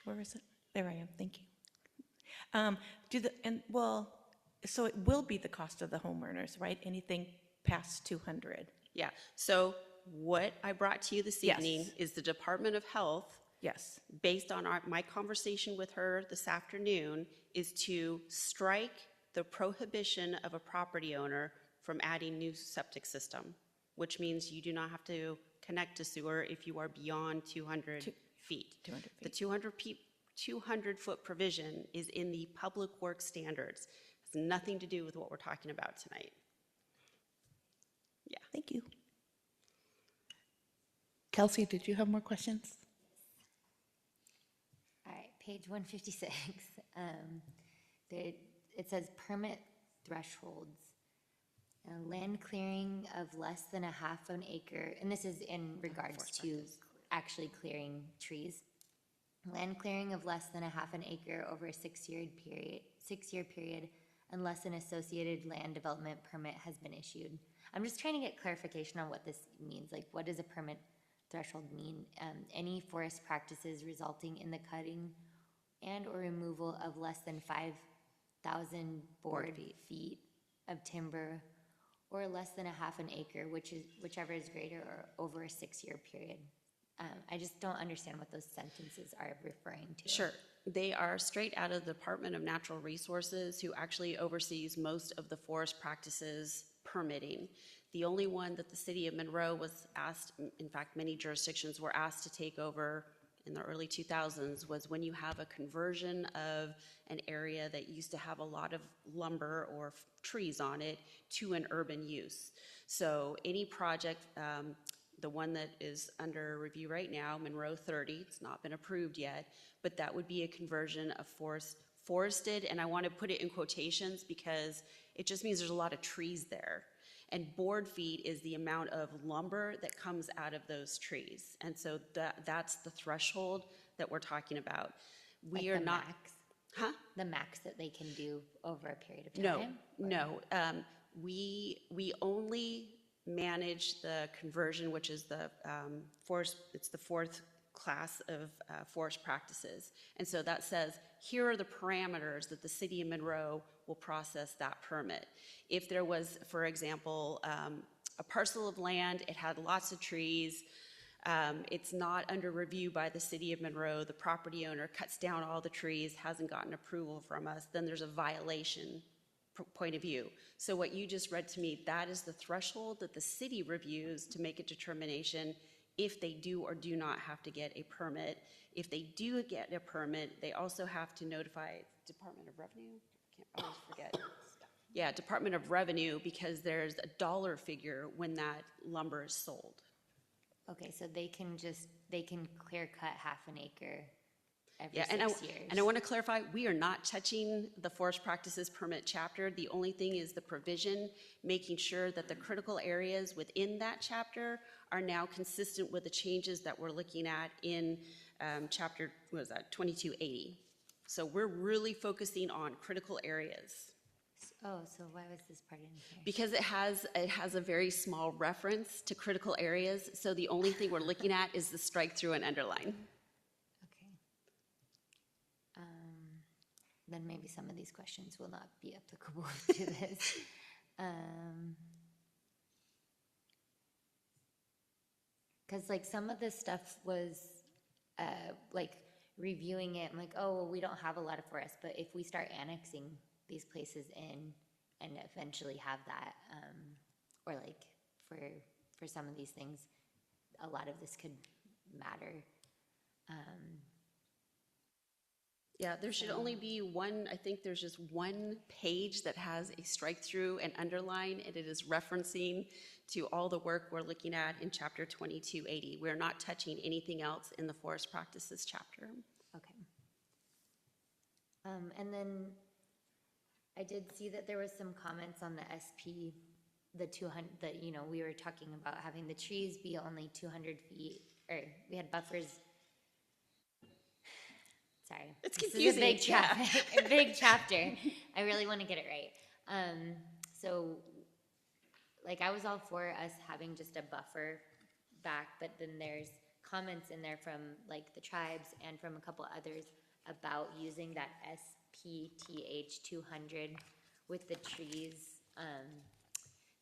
Where is it? There I am, thank you. So it will be the cost of the homeowners, right? Anything past 200? Yeah. So what I brought to you this Yes. evening is the Department of Health, Yes. based on my conversation with her this afternoon, is to strike the prohibition of a property owner from adding new septic system, which means you do not have to connect to sewer if you are beyond 200 feet. 200 The feet. 200-foot provision is in the public works standards. It's nothing to do with what we're talking about tonight. Yeah. Thank you. Kelsey, did you have more questions? All right, page 156. It says permit thresholds. Land clearing of less than a half an acre, and this is in regards to actually clearing trees. Land clearing of less than a half an acre over a 6-year period, unless an associated land development permit has been issued. I'm just trying to get clarification on what this means. Like, what does a permit threshold mean? Any forest practices resulting in the cutting and or removal of less than 5,000 board feet of timber, or less than a half an acre, whichever is greater or over a 6-year period. I just don't understand what those sentences are referring to. Sure. They are straight out of the Department of Natural Resources, who actually oversees most of the forest practices permitting. The only one that the city of Monroe was asked, in fact, many jurisdictions were asked to take over in the early 2000s, was when you have a conversion of an area that used to have a lot of lumber or trees on it to an urban use. So any project, the one that is under review right now, Monroe 30, it's not been approved yet, but that would be a conversion of forested, and I want to put it in quotations because it just means there's a lot of trees there. And board feet is the amount of lumber that comes out of those trees. And so that's the threshold that we're talking about. We are not. Max? Huh? The max that they can do over a period of No, time? no. We only manage the conversion, which is the it's the fourth class of forest practices. And so that says, here are the parameters that the city of Monroe will process that permit. If there was, for example, a parcel of land, it had lots of trees, it's not under review by the city of Monroe, the property owner cuts down all the trees, hasn't gotten approval from us, then there's a violation point of view. So what you just read to me, that is the threshold that the city reviews to make a determination if they do or do not have to get a permit. If they do get a permit, they also have to notify Department of Revenue. I always forget. Yeah, Department of Revenue, because there's a dollar figure when that lumber is sold. Okay, so they can clear cut half an acre every Yeah, 6 years. and I want to clarify, we are not touching the forest practices permit chapter. The only thing is the provision, making sure that the critical areas within that chapter are now consistent with the changes that we're looking at in chapter, 2280. So we're really focusing on critical areas. Oh, so why was this part in here? Because it has a very small reference to critical areas, so the only thing we're looking at is the strike through and underline. Okay. Then maybe some of these questions will not be applicable to this. Because like some of this stuff was like reviewing it, I'm like, oh, well, we don't have a lot of forests, but if we start annexing these places in and eventually have that, or like for some of these things, a lot of this could matter. Yeah, there should only be one, I think there's just one page that has a strike through and underline, and it is referencing to all the work we're looking at in chapter 2280. We're not touching anything else in the forest practices chapter. Okay. And then I did see that there was some comments on the SP, the 200, that, you know, we were talking about having the trees be only 200 feet, or we had buffers. Sorry. It's This is confusing, a big yeah. chapter, a big chapter. I really want to get it right. So, like, I was all for us having just a buffer back, but then there's comments in there from, like, the tribes and from a couple others about using that SPTH 200 with the trees.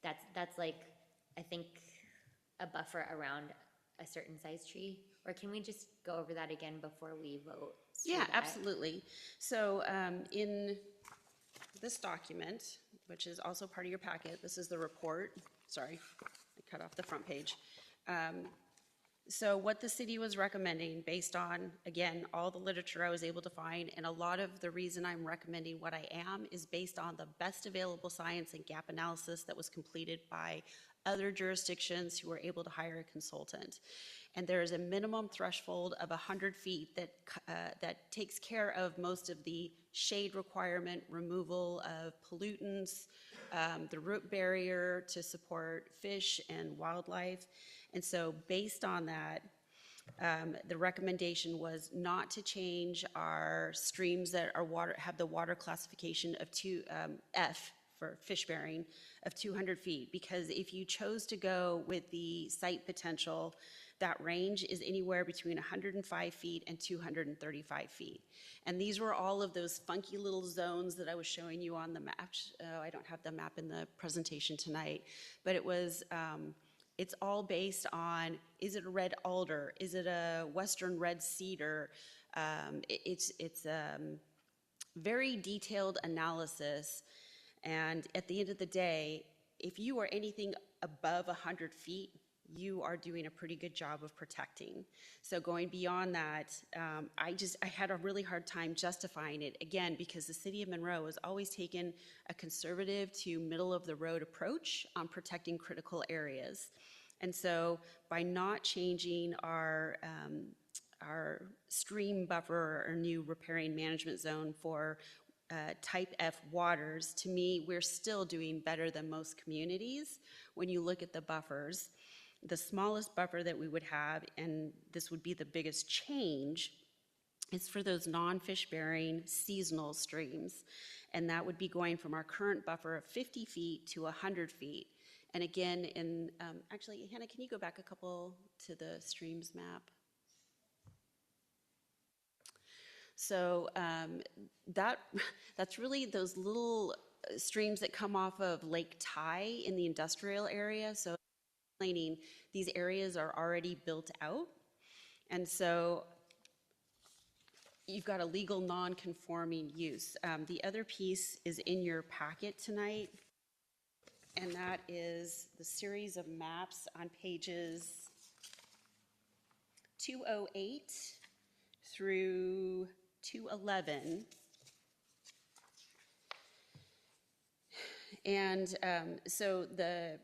That's like, I think, a buffer around a certain size tree. Or can we just go over that again before we vote? so Yeah, that- absolutely. So in this document, which is also part of your packet, this is the report. Sorry, I cut off the front page. So what the city was recommending based on, again, all the literature I was able to find, and a lot of the reason I'm recommending what I am is based on the best available science and gap analysis that was completed by other jurisdictions who were able to hire a consultant. And there is a minimum threshold of 100 feet that takes care of most of the shade requirement, removal of pollutants, the root barrier to support fish and wildlife. And so based on that, the recommendation was not to change our streams that are have the water classification of F for fish bearing of 200 feet, because if you chose to go with the site potential, that range is anywhere between 105 feet and 235 feet. And these were all of those funky little zones that I was showing you on the map. I don't have the map in the presentation tonight, but it was, it's all based on, is it a red alder? Is it a western red cedar? It's very detailed analysis. And at the end of the day, if you are anything above 100 feet, you are doing a pretty good job of protecting. So going beyond that, I had a really hard time justifying it, again, because the city of Monroe has always taken a conservative to middle of the road approach on protecting critical areas. And so by not changing our stream buffer or new riparian management zone for type F waters, to me, we're still doing better than most communities when you look at the buffers. The smallest buffer that we would have, and this would be the biggest change, is for those non-fish bearing seasonal streams. And that would be going from our current buffer of 50 feet to 100 feet. And again, actually, Hannah, can you go back a couple to the streams map? So that's really those little streams that come off of Lake Ty in the industrial area. So explaining, these areas are already built out. And so you've got a legal non-conforming use. The other piece is in your packet tonight, and that is the series of maps on pages 208 through 211. And so the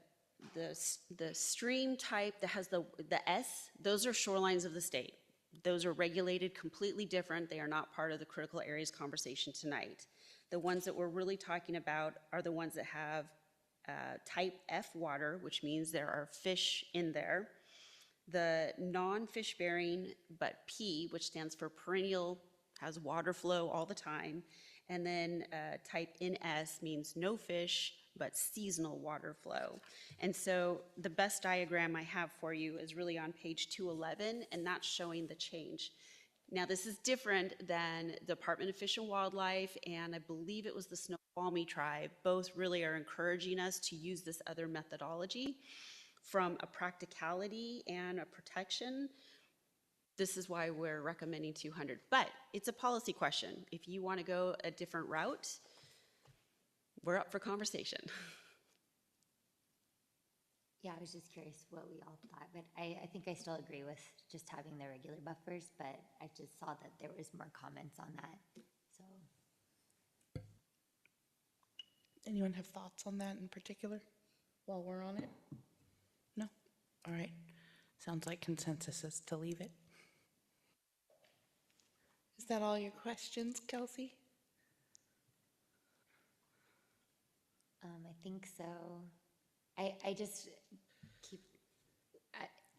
stream type that has the S, those are shorelines of the state. Those are regulated completely different. They are not part of the critical areas conversation tonight. The ones that we're really talking about are the ones that have type F water, which means there are fish in there. The non-fish bearing, but P, which stands for perennial, has water flow all the time. And then type NS means no fish, but seasonal water flow. And so the best diagram I have for you is really on page 211, and that's showing the change. Now, this is different than Department of Fish and Wildlife, and I believe it was the Snoqualmie tribe. Both really are encouraging us to use this other methodology. From a practicality and a protection, this is why we're recommending 200. But it's a policy question. If you want to go a different route, we're up for conversation. Yeah, I was just curious what we all thought, but I think I still agree with just having the regular buffers, but I just saw that there was more comments on that, so. Anyone have thoughts on that in particular while we're on it? No? All right. Sounds like consensus is to leave it. Is that all your questions, Kelsey? I think so. I just keep,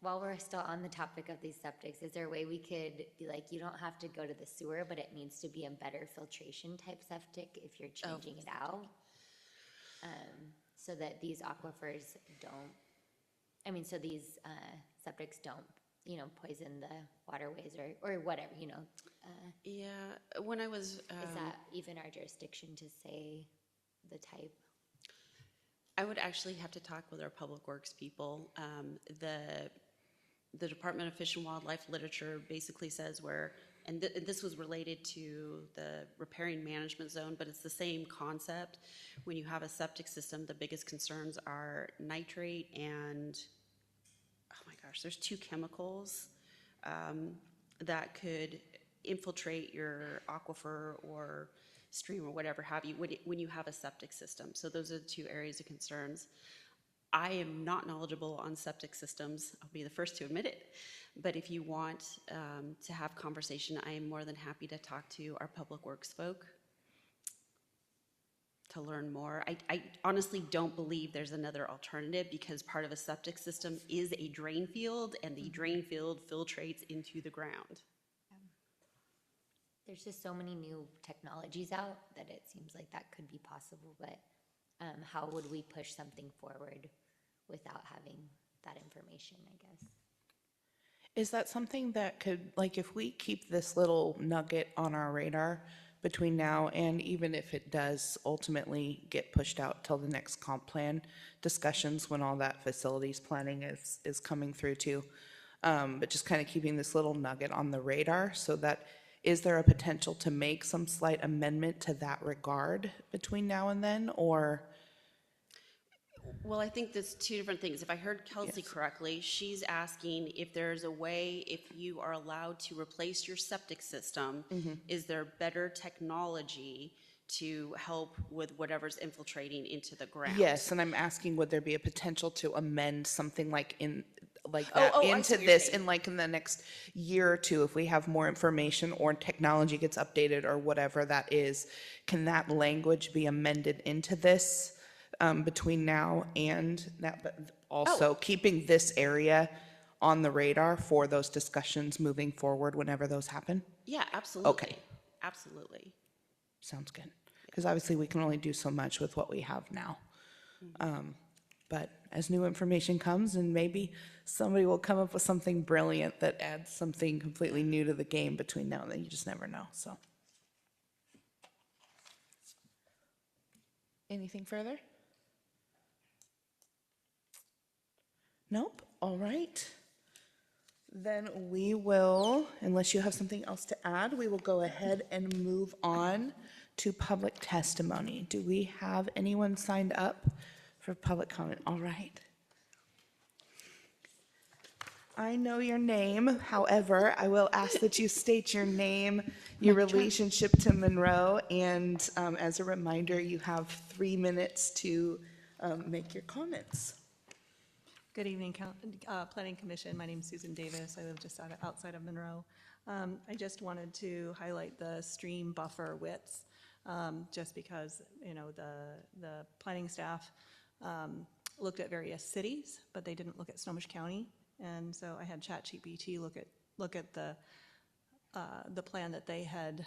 while we're still on the topic of these septics, is there a way we could be like, you don't have to go to the sewer, but it needs to be a better filtration type septic if you're changing it out? So that these aquifers don't, I mean, so these septics don't, poison the waterways or whatever, Yeah, when I was, is that even our jurisdiction to say the type? I would actually have to talk with our public works people. The Department of Fish and Wildlife literature basically says where, and this was related to the riparian management zone, but it's the same concept. When you have a septic system, the biggest concerns are nitrate and, oh my gosh, there's two chemicals that could infiltrate your aquifer or stream or whatever have you when you have a septic system. So those are the two areas of concerns. I am not knowledgeable on septic systems. I'll be the first to admit it. But if you want to have conversation, I am more than happy to talk to our public works folk to learn more. I honestly don't believe there's another alternative because part of a septic system is a drain field, and the drain field filtrates into the ground. There's just so many new technologies out that it seems like that could be possible, but how would we push something forward without having that information, I guess? Is that something that could, like, if we keep this little nugget on our radar between now and even if it does ultimately get pushed out till the next comp plan discussions when all that facilities planning is coming through too, but just kind of keeping this little nugget on the radar so that, is there a potential to make some slight amendment to that regard between now and then, or? Well, I think there's two different things. If I heard Kelsey correctly, she's asking if there's a way, if you are allowed to replace your septic system, is there better technology to help with whatever's infiltrating into the ground? Yes, and I'm asking, would there be a potential to amend something like that I see into what you're this saying. in the next year or two, if we have more information or technology gets updated or whatever that is, can that language be amended into this between now and that, but also keeping this area on the radar for those discussions moving forward whenever those happen? Yeah, absolutely. Okay. Absolutely. Sounds good. Because obviously we can only do so much with what we have now. But as new information comes, and maybe somebody will come up with something brilliant that adds something completely new to the game between now and then, you just never know, so. Anything further? Nope, all right. Then we will, unless you have something else to add, we will go ahead and move on to public testimony. Do we have anyone signed up for public comment? All right. I know your name, however, I will ask that you state your name, your relationship to Monroe, and as a reminder, you have 3 minutes to make your comments. Good evening, Planning Commission. My name is Susan Davis. I live just outside of Monroe. I just wanted to highlight the stream buffer widths, just because, the planning staff looked at various cities, but they didn't look at Snohomish County. And so I had ChatGPT look at the plan that they had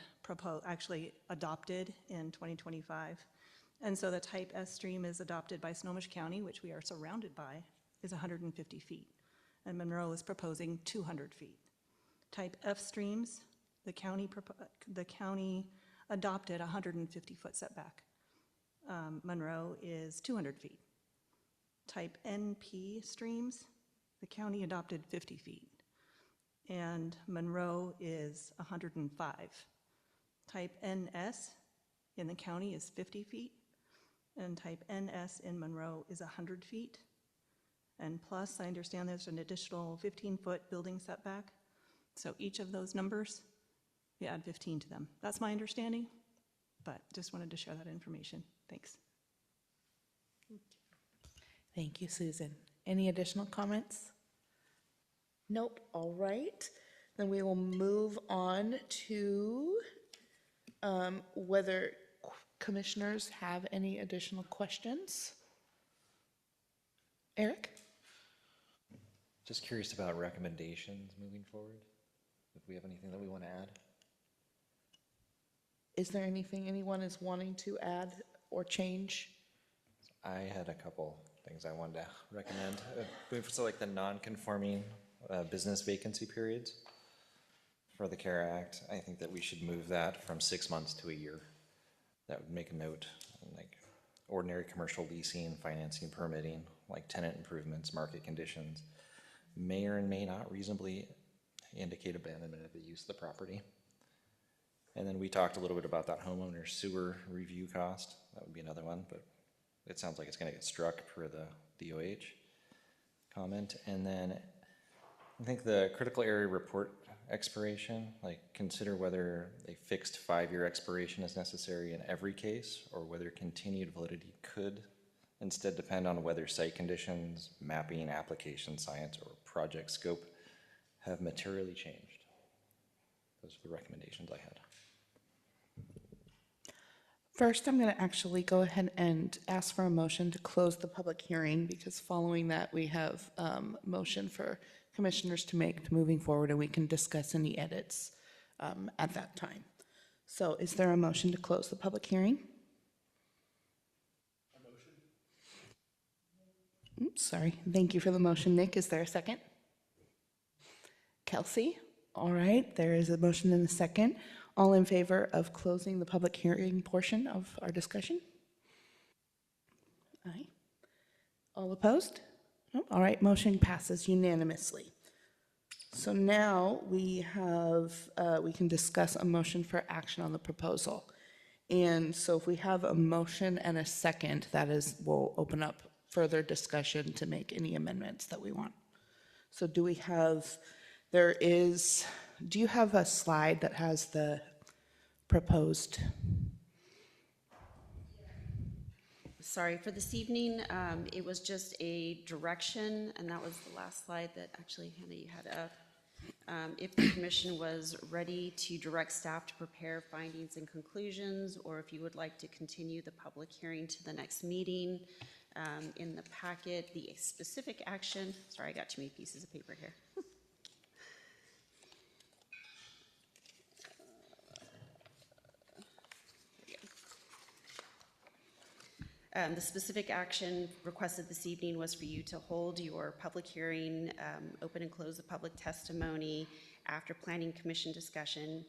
actually adopted in 2025. And so the type S stream is adopted by Snohomish County, which we are surrounded by, is 150 feet. And Monroe is proposing 200 feet. Type F streams, the county adopted 150-foot setback. Monroe is 200 feet. Type NP streams, the county adopted 50 feet. And Monroe is 105. Type NS in the county is 50 feet. And type NS in Monroe is 100 feet. And plus, I understand there's an additional 15-foot building setback. So each of those numbers, you add 15 to them. That's my understanding, but just wanted to share that information. Thanks. Thank you, Susan. Any additional comments? Nope. All right. Then we will move on to whether commissioners have any additional questions. Eric? Just curious about recommendations moving forward, if we have anything that we want to add. Is there anything anyone is wanting to add or change? I had a couple things I wanted to recommend. So like the non-conforming business vacancy periods for the CARE Act, I think that we should move that from 6 months to a year. That would make a note, like ordinary commercial leasing, financing, permitting, like tenant improvements, market conditions, may or may not reasonably indicate abandonment of the use of the property. And then we talked a little bit about that homeowner sewer review cost. That would be another one, but it sounds like it's going to get struck per the DOH comment. And then I think the critical area report expiration, like consider whether a fixed 5-year expiration is necessary in every case, or whether continued validity could instead depend on whether site conditions, mapping, application science, or project scope have materially changed. Those are the recommendations I had. First, I'm going to actually go ahead and ask for a motion to close the public hearing, because following that, we have motion for commissioners to make moving forward, and we can discuss any edits at that time. So is there a motion to close the public hearing? A motion. Oops, sorry. Thank you for the motion, Nick. Is there a second? Kelsey? All right, there is a motion and a second. All in favor of closing the public hearing portion of our discussion? Aye. All opposed? No? All right, motion passes unanimously. So now we have, we can discuss a motion for action on the proposal. And so if we have a motion and a second, that is, we'll open up further discussion to make any amendments that we want. So do we have, do you have a slide that has the proposed? Sorry, for this evening, it was just a direction, and that was the last slide that actually, Hannah, you had up. If the commission was ready to direct staff to prepare findings and conclusions, or if you would like to continue the public hearing to the next meeting, in the packet, the specific action, sorry, I got too many pieces of paper here. The specific action requested this evening was for you to hold your public hearing, open and close the public testimony after planning commission discussion.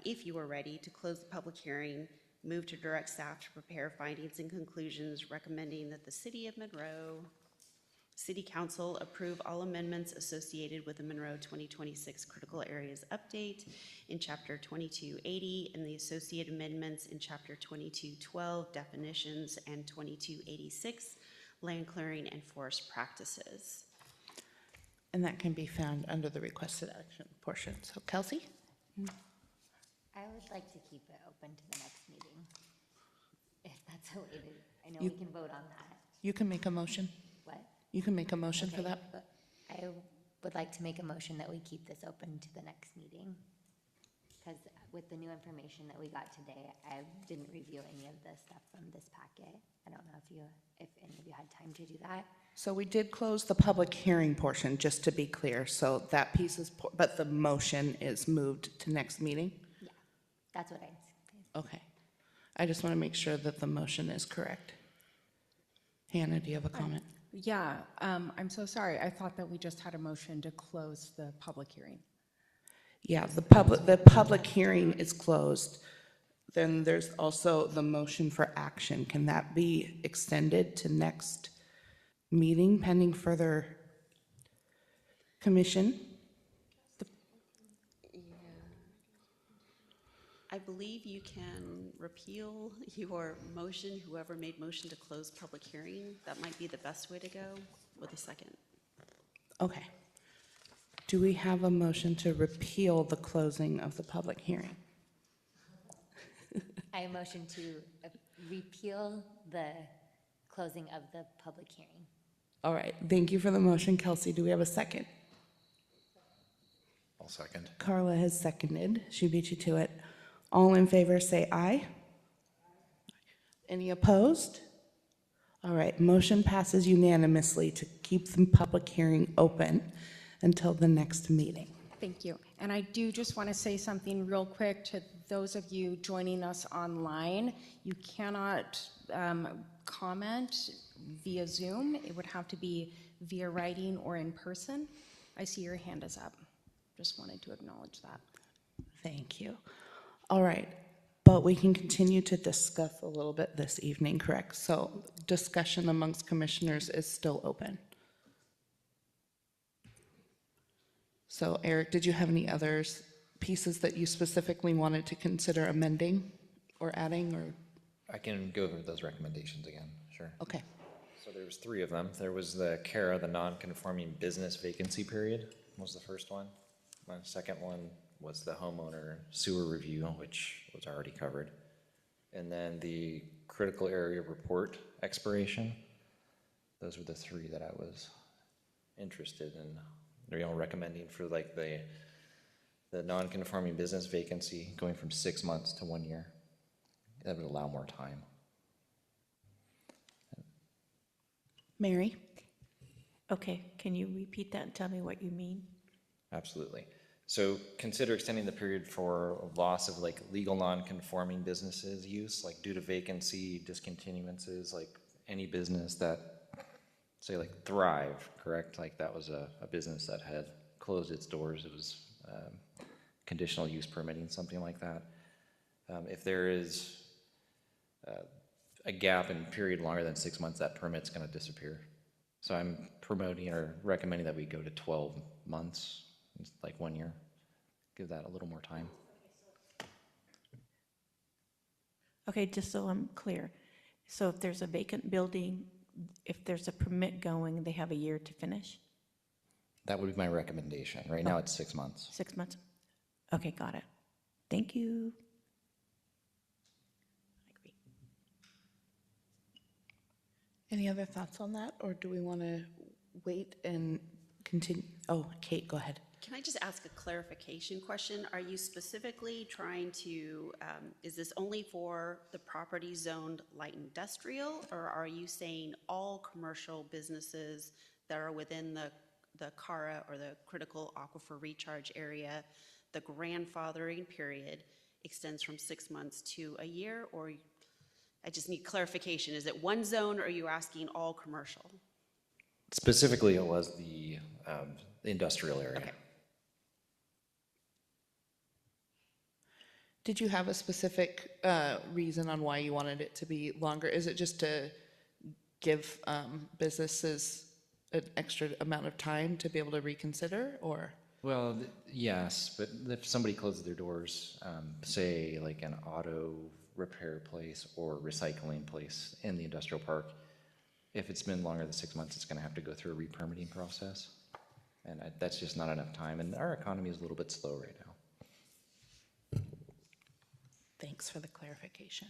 If you are ready to close the public hearing, move to direct staff to prepare findings and conclusions recommending that the City of Monroe City Council approve all amendments associated with the Monroe 2026 Critical Areas Update in Chapter 2280 and the associated amendments in Chapter 2212 Definitions and 2286 Land Clearing and Forest Practices. And that can be found under the requested action portion. So Kelsey? I would like to keep it open to the next meeting, if that's a way to, I know we can vote on that. You can make a motion. What? You can make a motion for Okay, that. but I would like to make a motion that we keep this open to the next meeting. Because with the new information that we got today, I didn't review any of the stuff from this packet. I don't know if any of you had time to do that. So we did close the public hearing portion, just to be clear. So that piece is, but the motion is moved to next meeting? Yeah, that's what I, Okay. I just want to make sure that the motion is correct. Hannah, do you have a comment? Yeah, I'm so sorry. I thought that we just had a motion to close the public hearing. Yeah, the public hearing is closed. Then there's also the motion for action. Can that be extended to next meeting pending further commission? I believe you can repeal your motion, whoever made motion to close public hearing. That might be the best way to go with a second. Okay. Do we have a motion to repeal the closing of the public hearing? I motion to repeal the closing of the public hearing. All right, thank you for the motion, Kelsey. Do we have a second? I'll second. Carla has seconded. She beat you to it. All in favor, say aye. Any opposed? All right, motion passes unanimously to keep the public hearing open until the next meeting. Thank you. And I do just want to say something real quick to those of you joining us online. You cannot comment via Zoom. It would have to be via writing or in person. I see your hand is up. Just wanted to acknowledge that. Thank you. All right, but we can continue to discuss a little bit this evening, correct? So discussion amongst commissioners is still open. So Eric, did you have any other pieces that you specifically wanted to consider amending or adding, or? I can go over those recommendations again, sure. Okay, So there was three of them. There was the CARA, the non-conforming business vacancy period was the first one. The second one was the homeowner sewer review, which was already covered. And then the critical area report expiration. Those were the three that I was interested in, recommending for like the non-conforming business vacancy going from 6 months to 1 year. That would allow more time. Mary? Okay, can you repeat that and tell me what you mean? Absolutely. So consider extending the period for loss of like legal non-conforming businesses use, like due to vacancy, discontinuances, like any business that, say like Thrive, correct? Like that was a business that had closed its doors. It was conditional use permitting, something like that. If there is a gap in period longer than 6 months, that permit's going to disappear. So I'm promoting or recommending that we go to 12 months, like 1 year. Give that a little more time. Okay, just so I'm clear. So if there's a vacant building, if there's a permit going, they have a year to finish? That would be my recommendation. Right now it's 6 months. 6 months? Okay, got it. Thank you. I agree. Any other thoughts on that, or do we want to wait and continue? Oh, Kate, go ahead. Can I just ask a clarification question? Are you specifically trying to, is this only for the property zoned light industrial, or are you saying all commercial businesses that are within the CARA or the critical aquifer recharge area, the grandfathering period extends from 6 months to a year, or I just need clarification. Is it one zone, or are you asking all commercial? Specifically, it was the industrial area. Okay. Did you have a specific reason on why you wanted it to be longer? Is it just to give businesses an extra amount of time to be able to reconsider, or? Well, yes, but if somebody closes their doors, say like an auto repair place or recycling place in the industrial park, if it's been longer than 6 months, it's going to have to go through a re-permitting process. And that's just not enough time. And our economy is a little bit slow right now. Thanks for the clarification.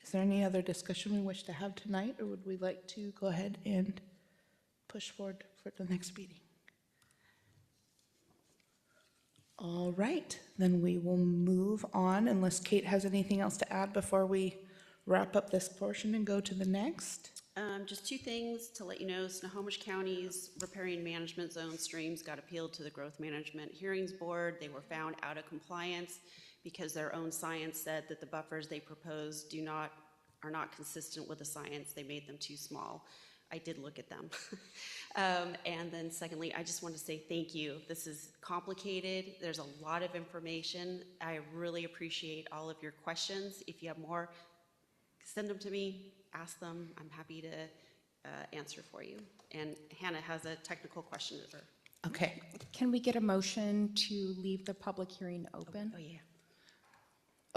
Is there any other discussion we wish to have tonight, or would we like to go ahead and push forward for the next meeting? All right, then we will move on unless Kate has anything else to add before we wrap up this portion and go to the next. Just two things to let you know. Snohomish County's riparian management zone streams got appealed to the Growth Management Hearings Board. They were found out of compliance because their own science said that the buffers they proposed are not consistent with the science. They made them too small. I did look at them. And then secondly, I just want to say thank you. This is complicated. There's a lot of information. I really appreciate all of your questions. If you have more, send them to me, ask them. I'm happy to answer for you. And Hannah has a technical question. Okay, Can we get a motion to leave the public hearing open? Oh, yeah.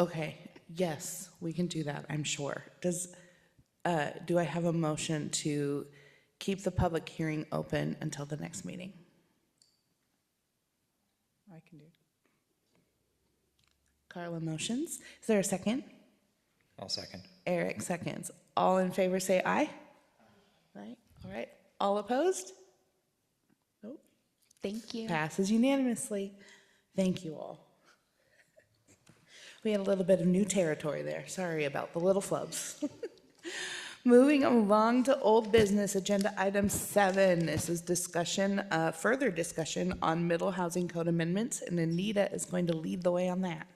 okay, yes, we can do that, I'm sure. Do I have a motion to keep the public hearing open until the next meeting? I can do. Carla motions. Is there a second? I'll second. Eric seconds. All in favor say aye. Aye. All right. All opposed? Nope. Thank you. Passes unanimously. Thank you all. We had a little bit of new territory there. Sorry about the little flubs. Moving along to old business, agenda item 7. This is discussion, further discussion on middle housing code amendments, and Anita is going to lead the way on that.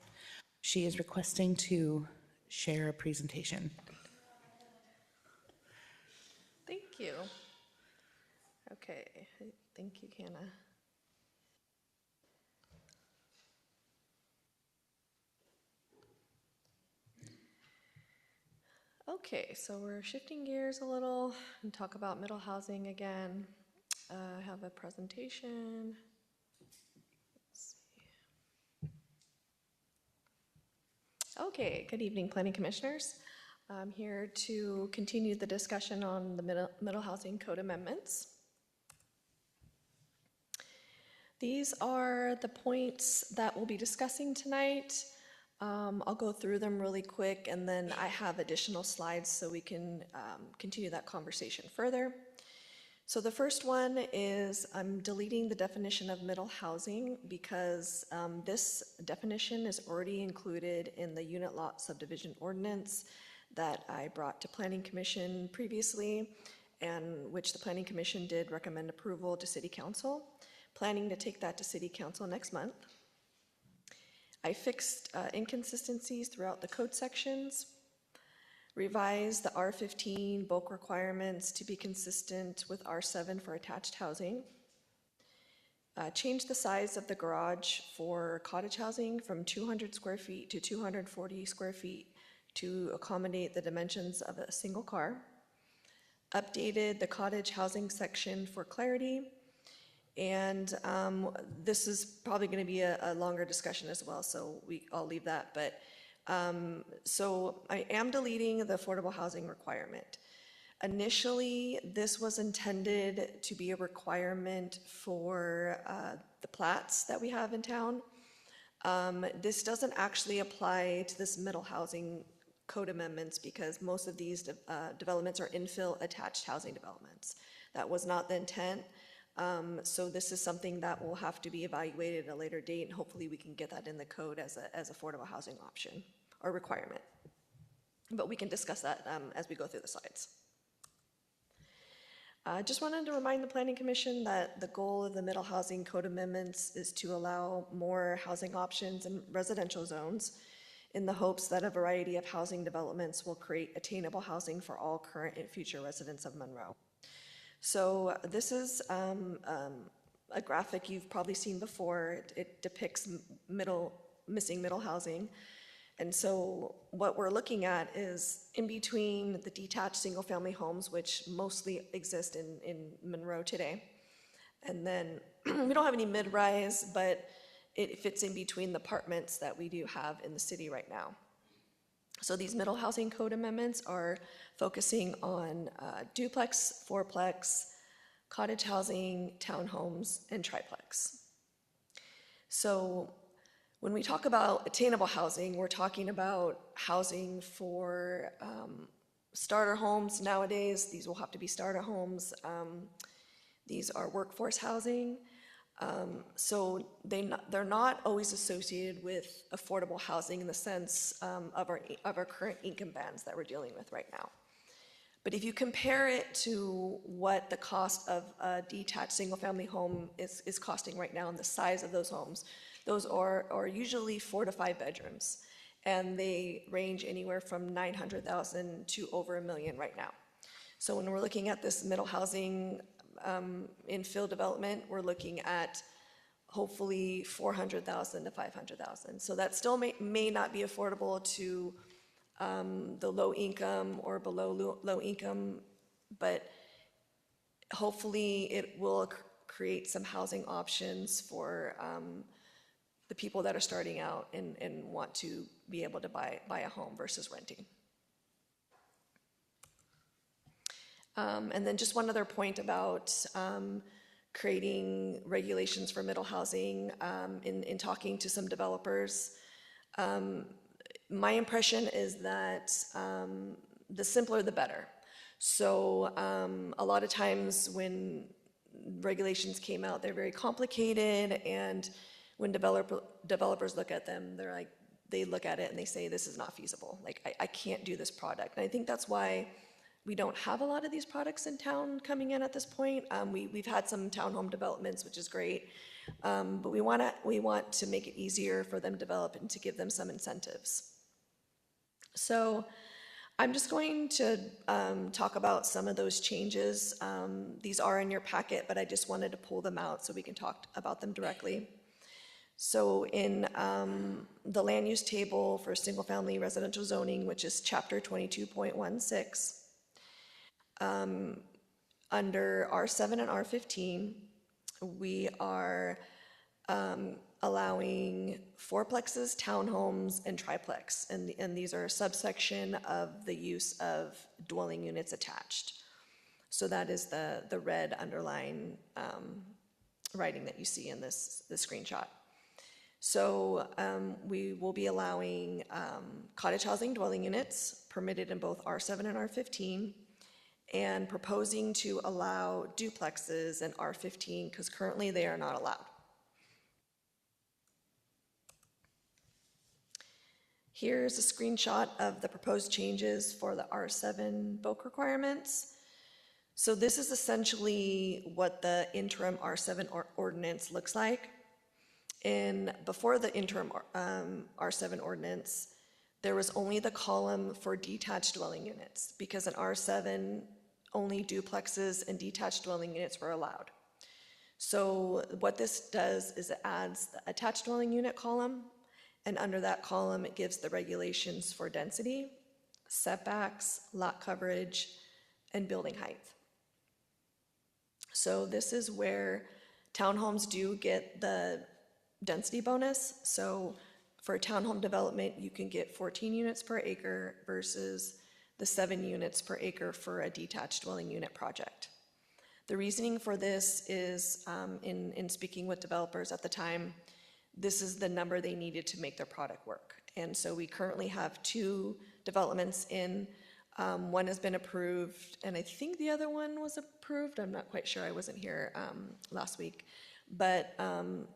She is requesting to share a presentation. Thank you. Okay, thank you, Canna. Okay, so we're shifting gears a little and talk about middle housing again. I have a presentation. Let's see. Okay, good evening, Planning Commissioners. I'm here to continue the discussion on the middle housing code amendments. These are the points that we'll be discussing tonight. I'll go through them really quick, and then I have additional slides so we can continue that conversation further. So the first one is I'm deleting the definition of middle housing because this definition is already included in the unit lot subdivision ordinance that I brought to Planning Commission previously, and which the Planning Commission did recommend approval to City Council. Planning to take that to City Council next month. I fixed inconsistencies throughout the code sections, revised the R15 bulk requirements to be consistent with R7 for attached housing, changed the size of the garage for cottage housing from 200 square feet to 240 square feet to accommodate the dimensions of a single car, updated the cottage housing section for clarity, and this is probably going to be a longer discussion as well, so I'll leave that. But so I am deleting the affordable housing requirement. Initially, this was intended to be a requirement for the plats that we have in town. This doesn't actually apply to this middle housing code amendments because most of these developments are infill attached housing developments. That was not the intent. So this is something that will have to be evaluated at a later date, and hopefully we can get that in the code as affordable housing option or requirement. But we can discuss that as we go through the slides. I just wanted to remind the Planning Commission that the goal of the middle housing code amendments is to allow more housing options in residential zones in the hopes that a variety of housing developments will create attainable housing for all current and future residents of Monroe. So this is a graphic you've probably seen before. It depicts missing middle housing. And so what we're looking at is in between the detached single-family homes, which mostly exist in Monroe today. And then we don't have any mid-rise, but it fits in between the apartments that we do have in the city right now. So these middle housing code amendments are focusing on duplex, fourplex, cottage housing, townhomes, and triplex. So when we talk about attainable housing, we're talking about housing for starter homes nowadays. These will have to be starter homes. These are workforce housing. So they're not always associated with affordable housing in the sense of our current income bands that we're dealing with right now. But if you compare it to what the cost of a detached single-family home is costing right now and the size of those homes, those are usually 4 to 5 bedrooms, and they range anywhere from $900,000 to over $1 million right now. So when we're looking at this middle housing infill development, we're looking at hopefully $400,000 to $500,000. So that still may not be affordable to the low income or below low income, but hopefully it will create some housing options for the people that are starting out and want to be able to buy a home versus renting. And then just one other point about creating regulations for middle housing. In talking to some developers, my impression is that the simpler the better. So a lot of times when regulations came out, they're very complicated, and when developers look at them, they look at it and they say, this is not feasible. Like, I can't do this product. And I think that's why we don't have a lot of these products in town coming in at this point. We've had some townhome developments, which is great, but we want to make it easier for them to develop and to give them some incentives. So I'm just going to talk about some of those changes. These are in your packet, but I just wanted to pull them out so we can talk about them directly. So in the land use table for single-family residential zoning, which is chapter 22.16, under R7 and R15, we are allowing fourplexes, townhomes, and triplex. And these are a subsection of the use of dwelling units attached. So that is the red underline writing that you see in this screenshot. So we will be allowing cottage housing dwelling units permitted in both R7 and R15, and proposing to allow duplexes in R15 because currently they are not allowed. Here's a screenshot of the proposed changes for the R7 bulk requirements. So this is essentially what the interim R7 ordinance looks like. And before the interim R7 ordinance, there was only the column for detached dwelling units, because in R7, only duplexes and detached dwelling units were allowed. So what this does is it adds the attached dwelling unit column, and under that column, it gives the regulations for density, setbacks, lot coverage, and building height. So this is where townhomes do get the density bonus. So for a townhome development, you can get 14 units per acre versus the 7 units per acre for a detached dwelling unit project. The reasoning for this is, in speaking with developers at the time, this is the number they needed to make their product work. And so we currently have 2 developments in. One has been approved, and I think the other one was approved. I'm not quite sure. I wasn't here last week. But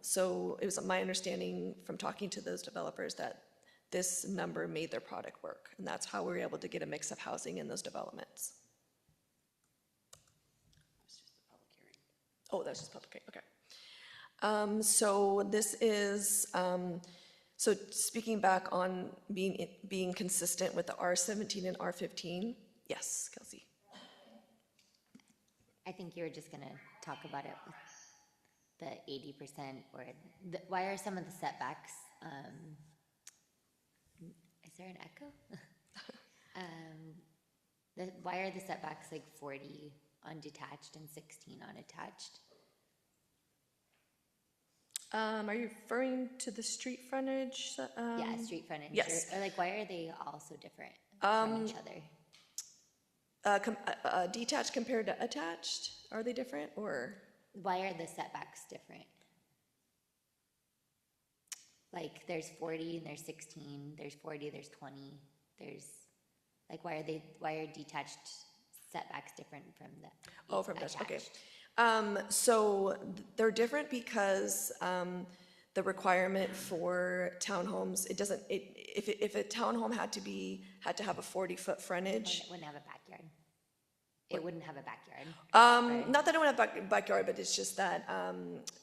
so it was my understanding from talking to those developers that this number made their product work. And that's how we were able to get a mix of housing in those developments. Oh, that's just public hearing, okay. So this is, so speaking back on being consistent with the R17 and R15. Yes, Kelsey. I think you were just gonna talk about it with the 80%, or why are some of the setbacks, is there an echo? Why are the setbacks like 40 on detached and 16 on attached? Are you referring to the street frontage? Yeah, street frontage. Yes. Or like, why are they all so different from each other? Detached compared to attached, are they different, or? Why are the setbacks different? Like, there's 40 and there's 16, there's 40, there's 20, there's, like, why are detached setbacks different from the Oh, from this, okay. attached? So they're different because the requirement for townhomes, it doesn't, if a townhome had to have a 40-foot frontage. It wouldn't have a backyard. It wouldn't have a backyard. Not that I don't have a backyard, but it's just that,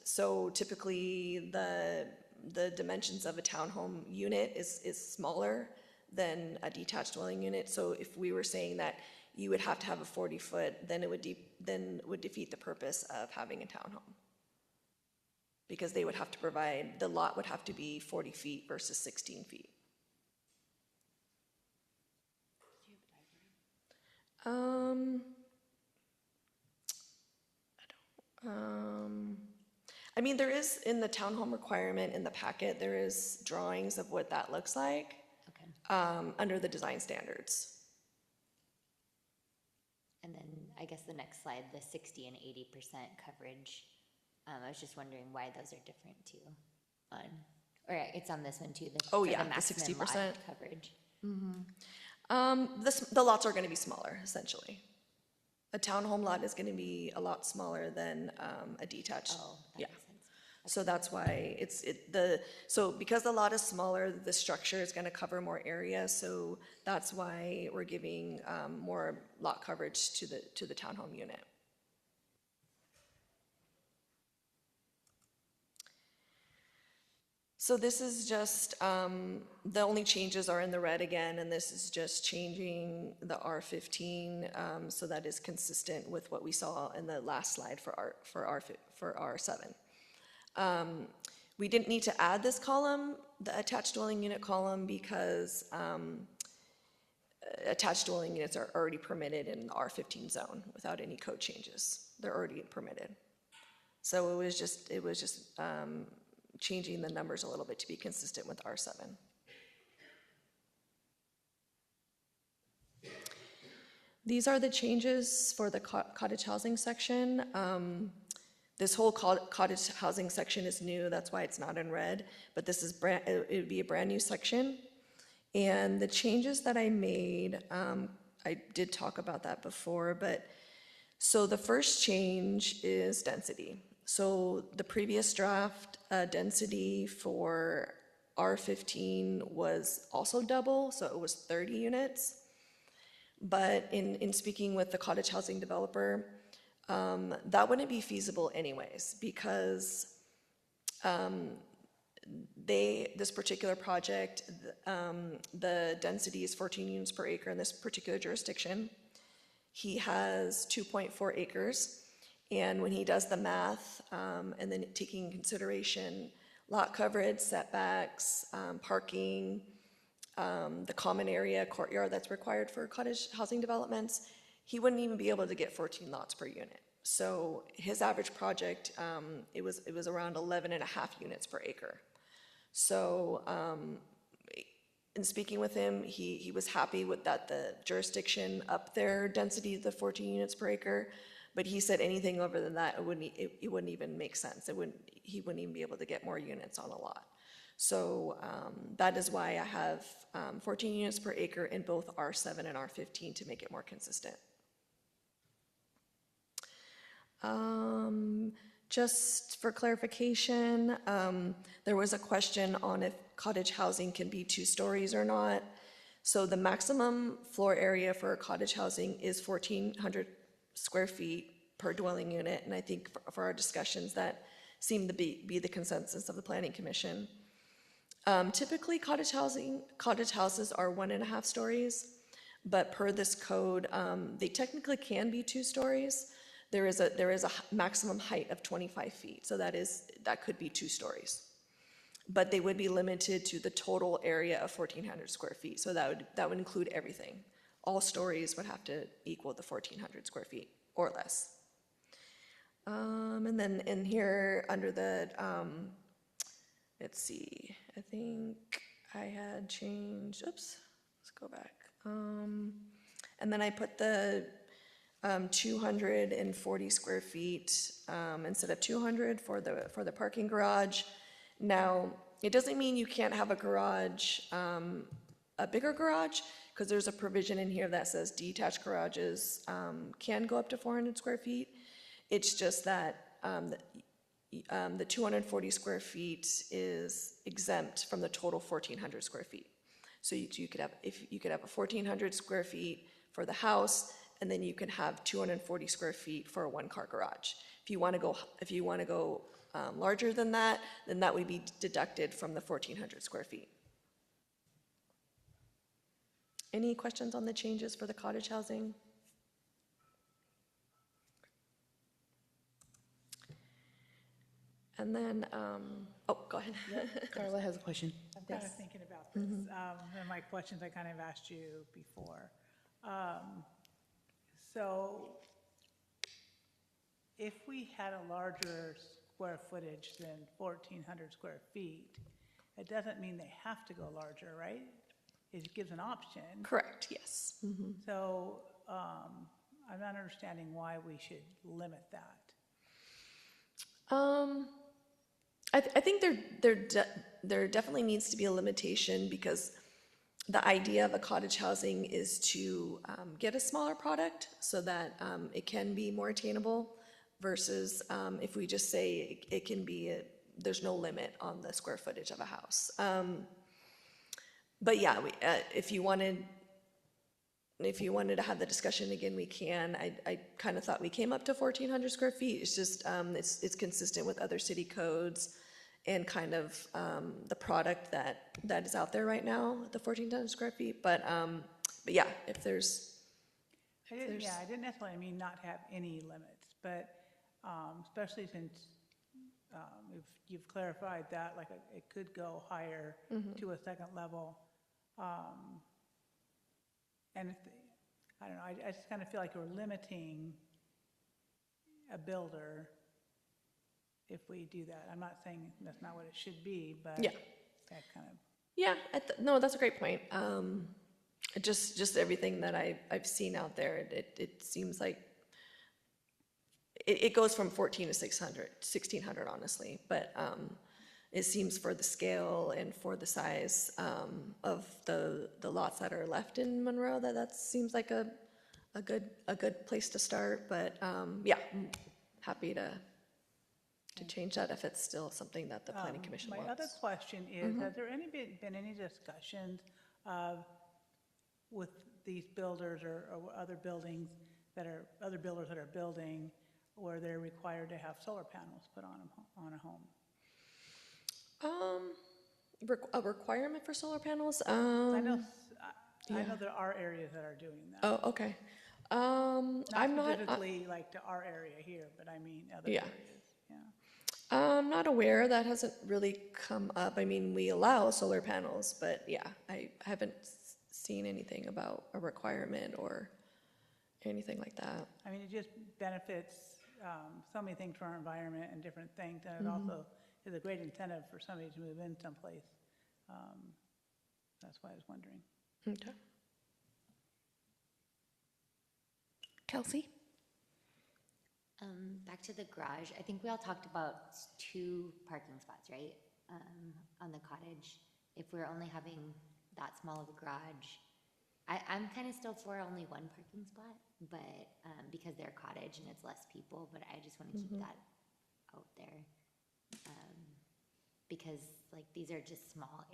so typically the dimensions of a townhome unit is smaller than a detached dwelling unit. So if we were saying that you would have to have a 40-foot, then it would defeat the purpose of having a townhome. Because they would have to provide, the lot would have to be 40 feet versus 16 feet. I mean, there is, in the townhome requirement in the packet, there is drawings of what that looks like. Okay. Under the design standards. And then I guess the next slide, the 60 and 80% coverage. I was just wondering why those are different too. Or it's on this one too. Oh, for yeah, the maximum lot 60%. coverage. The lots are gonna be smaller, essentially. A townhome lot is gonna be a lot smaller than a detached. Oh, that Yeah. makes sense. So that's why so because the lot is smaller, the structure is gonna cover more area, so that's why we're giving more lot coverage to the townhome unit. So this is just, the only changes are in the red again, and this is just changing the R15, so that is consistent with what we saw in the last slide for R7. We didn't need to add this column, the attached dwelling unit column, because attached dwelling units are already permitted in the R15 zone without any code changes. They're already permitted. So it was just changing the numbers a little bit to be consistent with R7. These are the changes for the cottage housing section. This whole cottage housing section is new, that's why it's not in red, but this is it would be a brand new section. And the changes that I made, I did talk about that before, but so the first change is density. So the previous draft density for R15 was also double, so it was 30 units. But in speaking with the cottage housing developer, that wouldn't be feasible anyways, because this particular project, the density is 14 units per acre in this particular jurisdiction. He has 2.4 acres. And when he does the math, and then taking in consideration lot coverage, setbacks, parking, the common area courtyard that's required for cottage housing developments, he wouldn't even be able to get 14 lots per unit. So his average project, it was around 11 and a half units per acre. So in speaking with him, he was happy with that the jurisdiction up their density to 14 units per acre. But he said anything over than that, it wouldn't even make sense. He wouldn't even be able to get more units on a lot. So that is why I have 14 units per acre in both R7 and R15 to make it more consistent. Just for clarification, there was a question on if cottage housing can be 2 stories or not. So the maximum floor area for cottage housing is 1,400 square feet per dwelling unit, and I think for our discussions that seemed to be the consensus of the Planning Commission. Typically, cottage houses are 1.5 stories, but per this code, they technically can be 2 stories. There is a maximum height of 25 feet, so that could be 2 stories. But they would be limited to the total area of 1,400 square feet, so that would include everything. All stories would have to equal the 1,400 square feet or less. And then in here under the, let's see, I think I had changed, oops, let's go back. And then I put the 240 square feet instead of 200 for the parking garage. Now, it doesn't mean you can't have a garage, a bigger garage, because there's a provision in here that says detached garages can go up to 400 square feet. It's just that the 240 square feet is exempt from the total 1,400 square feet. So you could have a 1,400 square feet for the house, and then you can have 240 square feet for a 1-car garage. If you want to go larger than that, then that would be deducted from the 1,400 square feet. Any questions on the changes for the cottage housing? And then, oh, go ahead. Carla has a question. I'm kind of thinking about this. And my questions I kind of asked you before. So if we had a larger square footage than 1,400 square feet, it doesn't mean they have to go larger, right? It gives an option. Correct, yes. So I'm not understanding why we should limit that. I think there definitely needs to be a limitation, because the idea of a cottage housing is to get a smaller product so that it can be more attainable, versus if we just say it can be, there's no limit on the square footage of a house. But yeah, if you wanted to have the discussion again, we can. I kind of thought we came up to 1,400 square feet. It's just, it's consistent with other city codes and kind of the product that is out there right now, the 1,400 square feet. But yeah, if there's, I didn't necessarily mean not have any limits, but especially since if you've clarified that, like it could go higher to a second level. And if I don't know, I just kind of feel like we're limiting a builder if we do that. I'm not saying that's not what it should be, but yeah. that kind of. Yeah, no, that's a great point. Just everything that I've seen out there, it seems like it goes from 14 to 1,600, honestly. But it seems for the scale and for the size of the lots that are left in Monroe, that seems like a good place to start. But yeah, I'm happy to change that if it's still something that the planning commission My wants. other question is, has there been any discussions with these builders or other buildings other builders that are building where they're required to have solar panels put on a home? A requirement for solar panels? I know there are areas that are doing that. Oh, okay. Not I'm not. specifically like to our area here, but I mean other Yeah. areas. Yeah. I'm not aware. That hasn't really come up. I mean, we allow solar panels, but yeah, I haven't seen anything about a requirement or anything like that. I mean, it just benefits so many things for our environment and different things, and it also is a great incentive for somebody to move in someplace. That's why I was wondering. Okay. Kelsey? Back to the garage, I think we all talked about 2 parking spots, right? On the cottage. If we're only having that small of a garage, I'm kind of still for only 1 parking spot, but because they're cottage and it's less people, but I just want to keep that out there. Because like these are just small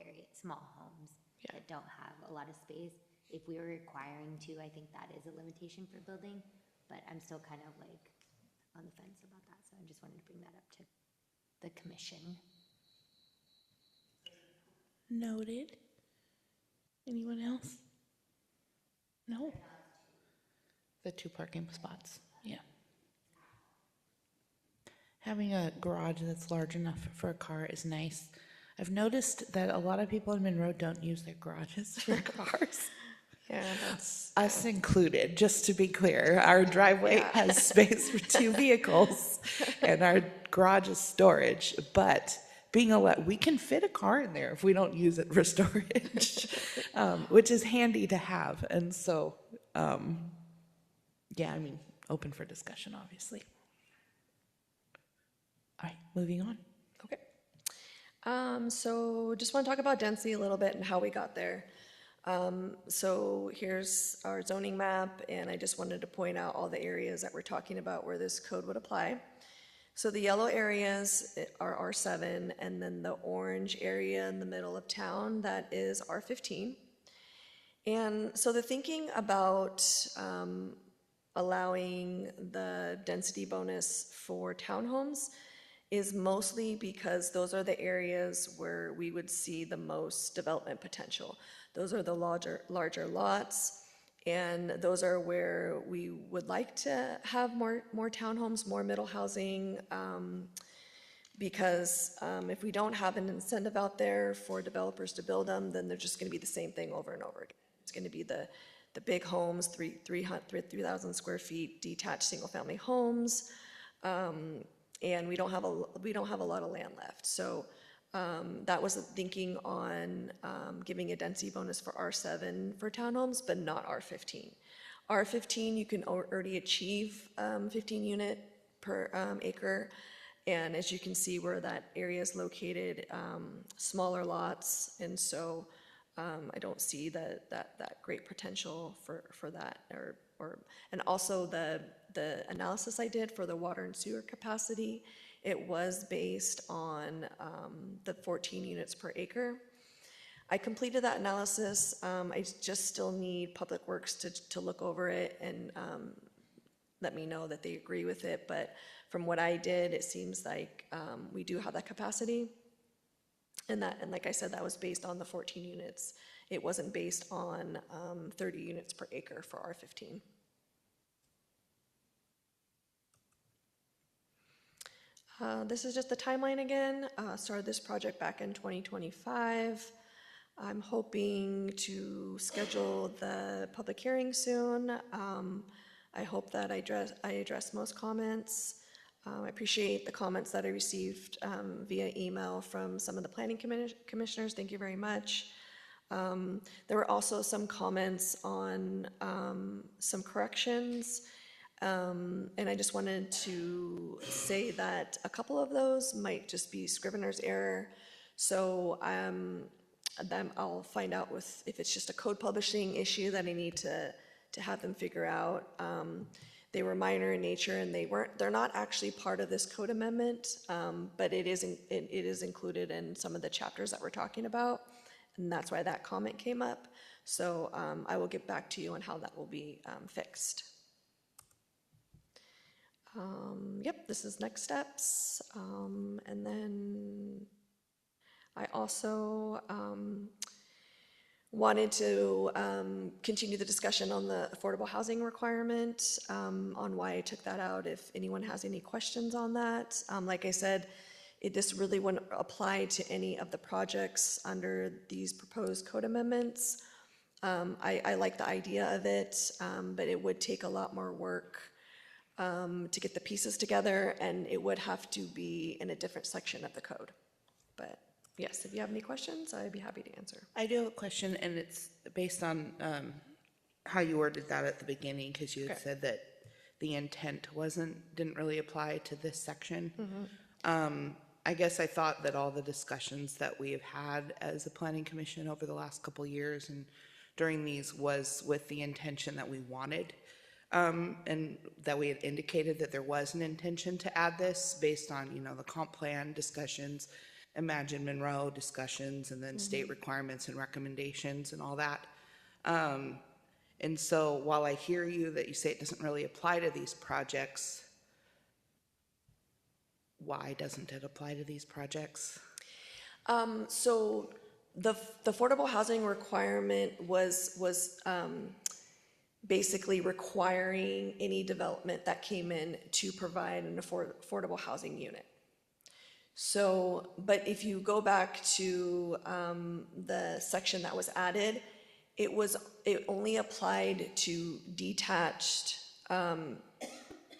homes that don't have a lot of space. If we were requiring 2, I think that is a limitation for building, but I'm still kind of like on the fence about that, so I just wanted to bring that up to the commission. Noted. Anyone else? No. The 2 parking spots, yeah. Having a garage that's large enough for a car is nice. I've noticed that a lot of people in Monroe don't use their garages for cars. Yeah, that's Us included, just to be clear. Our driveway has space for 2 vehicles, and our garage is storage. But we can fit a car in there if we don't use it for storage, which is handy to have. And so, yeah, I mean, open for discussion, obviously. All right, moving on. okay. So just want to talk about density a little bit and how we got there. So here's our zoning map, and I just wanted to point out all the areas that we're talking about where this code would apply. So the yellow areas are R7, and then the orange area in the middle of town, that is R15. And so the thinking about allowing the density bonus for townhomes is mostly because those are the areas where we would see the most development potential. Those are the larger lots, and those are where we would like to have more townhomes, more middle housing, because if we don't have an incentive out there for developers to build them, then they're just going to be the same thing over and over again. It's going to be the big homes, 3,000 square feet, detached single-family homes, and we don't have a lot of land left. So that was the thinking on giving a density bonus for R7 for townhomes, but not R15. R15, you can already achieve 15 unit per acre. And as you can see where that area is located, smaller lots. And so I don't see that great potential for that. And also the analysis I did for the water and sewer capacity, it was based on the 14 units per acre. I completed that analysis. I just still need Public Works to look over it and let me know that they agree with it. But from what I did, it seems like we do have that capacity. And like I said, that was based on the 14 units. It wasn't based on 30 units per acre for R15. This is just the timeline again. Started this project back in 2025. I'm hoping to schedule the public hearing soon. I hope that I address most comments. I appreciate the comments that I received via email from some of the planning commissioners. Thank you very much. There were also some comments on some corrections. And I just wanted to say that a couple of those might just be scrivener's error. So then I'll find out if it's just a code publishing issue that I need to have them figure out. They were minor in nature and they're not actually part of this code amendment, but it is included in some of the chapters that we're talking about. And that's why that comment came up. So I will get back to you on how that will be fixed. Yep, this is next steps. And then I also wanted to continue the discussion on the affordable housing requirement, on why I took that out, if anyone has any questions on that. Like I said, this really wouldn't apply to any of the projects under these proposed code amendments. I like the idea of it, but it would take a lot more work to get the pieces together, and it would have to be in a different section of the code. But yes, if you have any questions, I'd be happy to answer. I do have a question, and it's based on how you worded that at the beginning, because you had said that the intent didn't really apply to this section. I guess I thought that all the discussions that we have had as a planning commission over the last couple of years and during these was with the intention that we wanted, and that we had indicated that there was an intention to add this based on, the comp plan discussions, Imagine Monroe discussions, and then state requirements and recommendations and all that. And so while I hear you that you say it doesn't really apply to these projects, why doesn't it apply to these projects? So the affordable housing requirement was basically requiring any development that came in to provide an affordable housing unit. So, but if you go back to the section that was added, it only applied to detached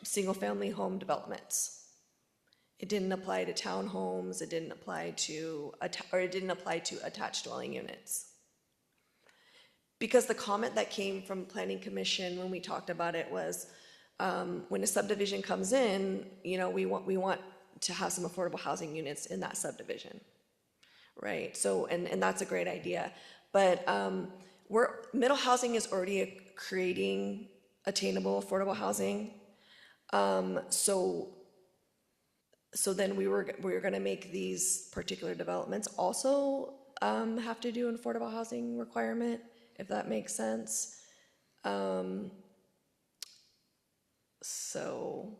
single-family home developments. It didn't apply to townhomes. It didn't apply to attached dwelling units. Because the comment that came from Planning Commission when we talked about it was, when a subdivision comes in, we want to have some affordable housing units in that subdivision, right? So, and that's a great idea. But middle housing is already creating attainable affordable housing. So then we were going to make these particular developments also have to do an affordable housing requirement, if that makes sense. So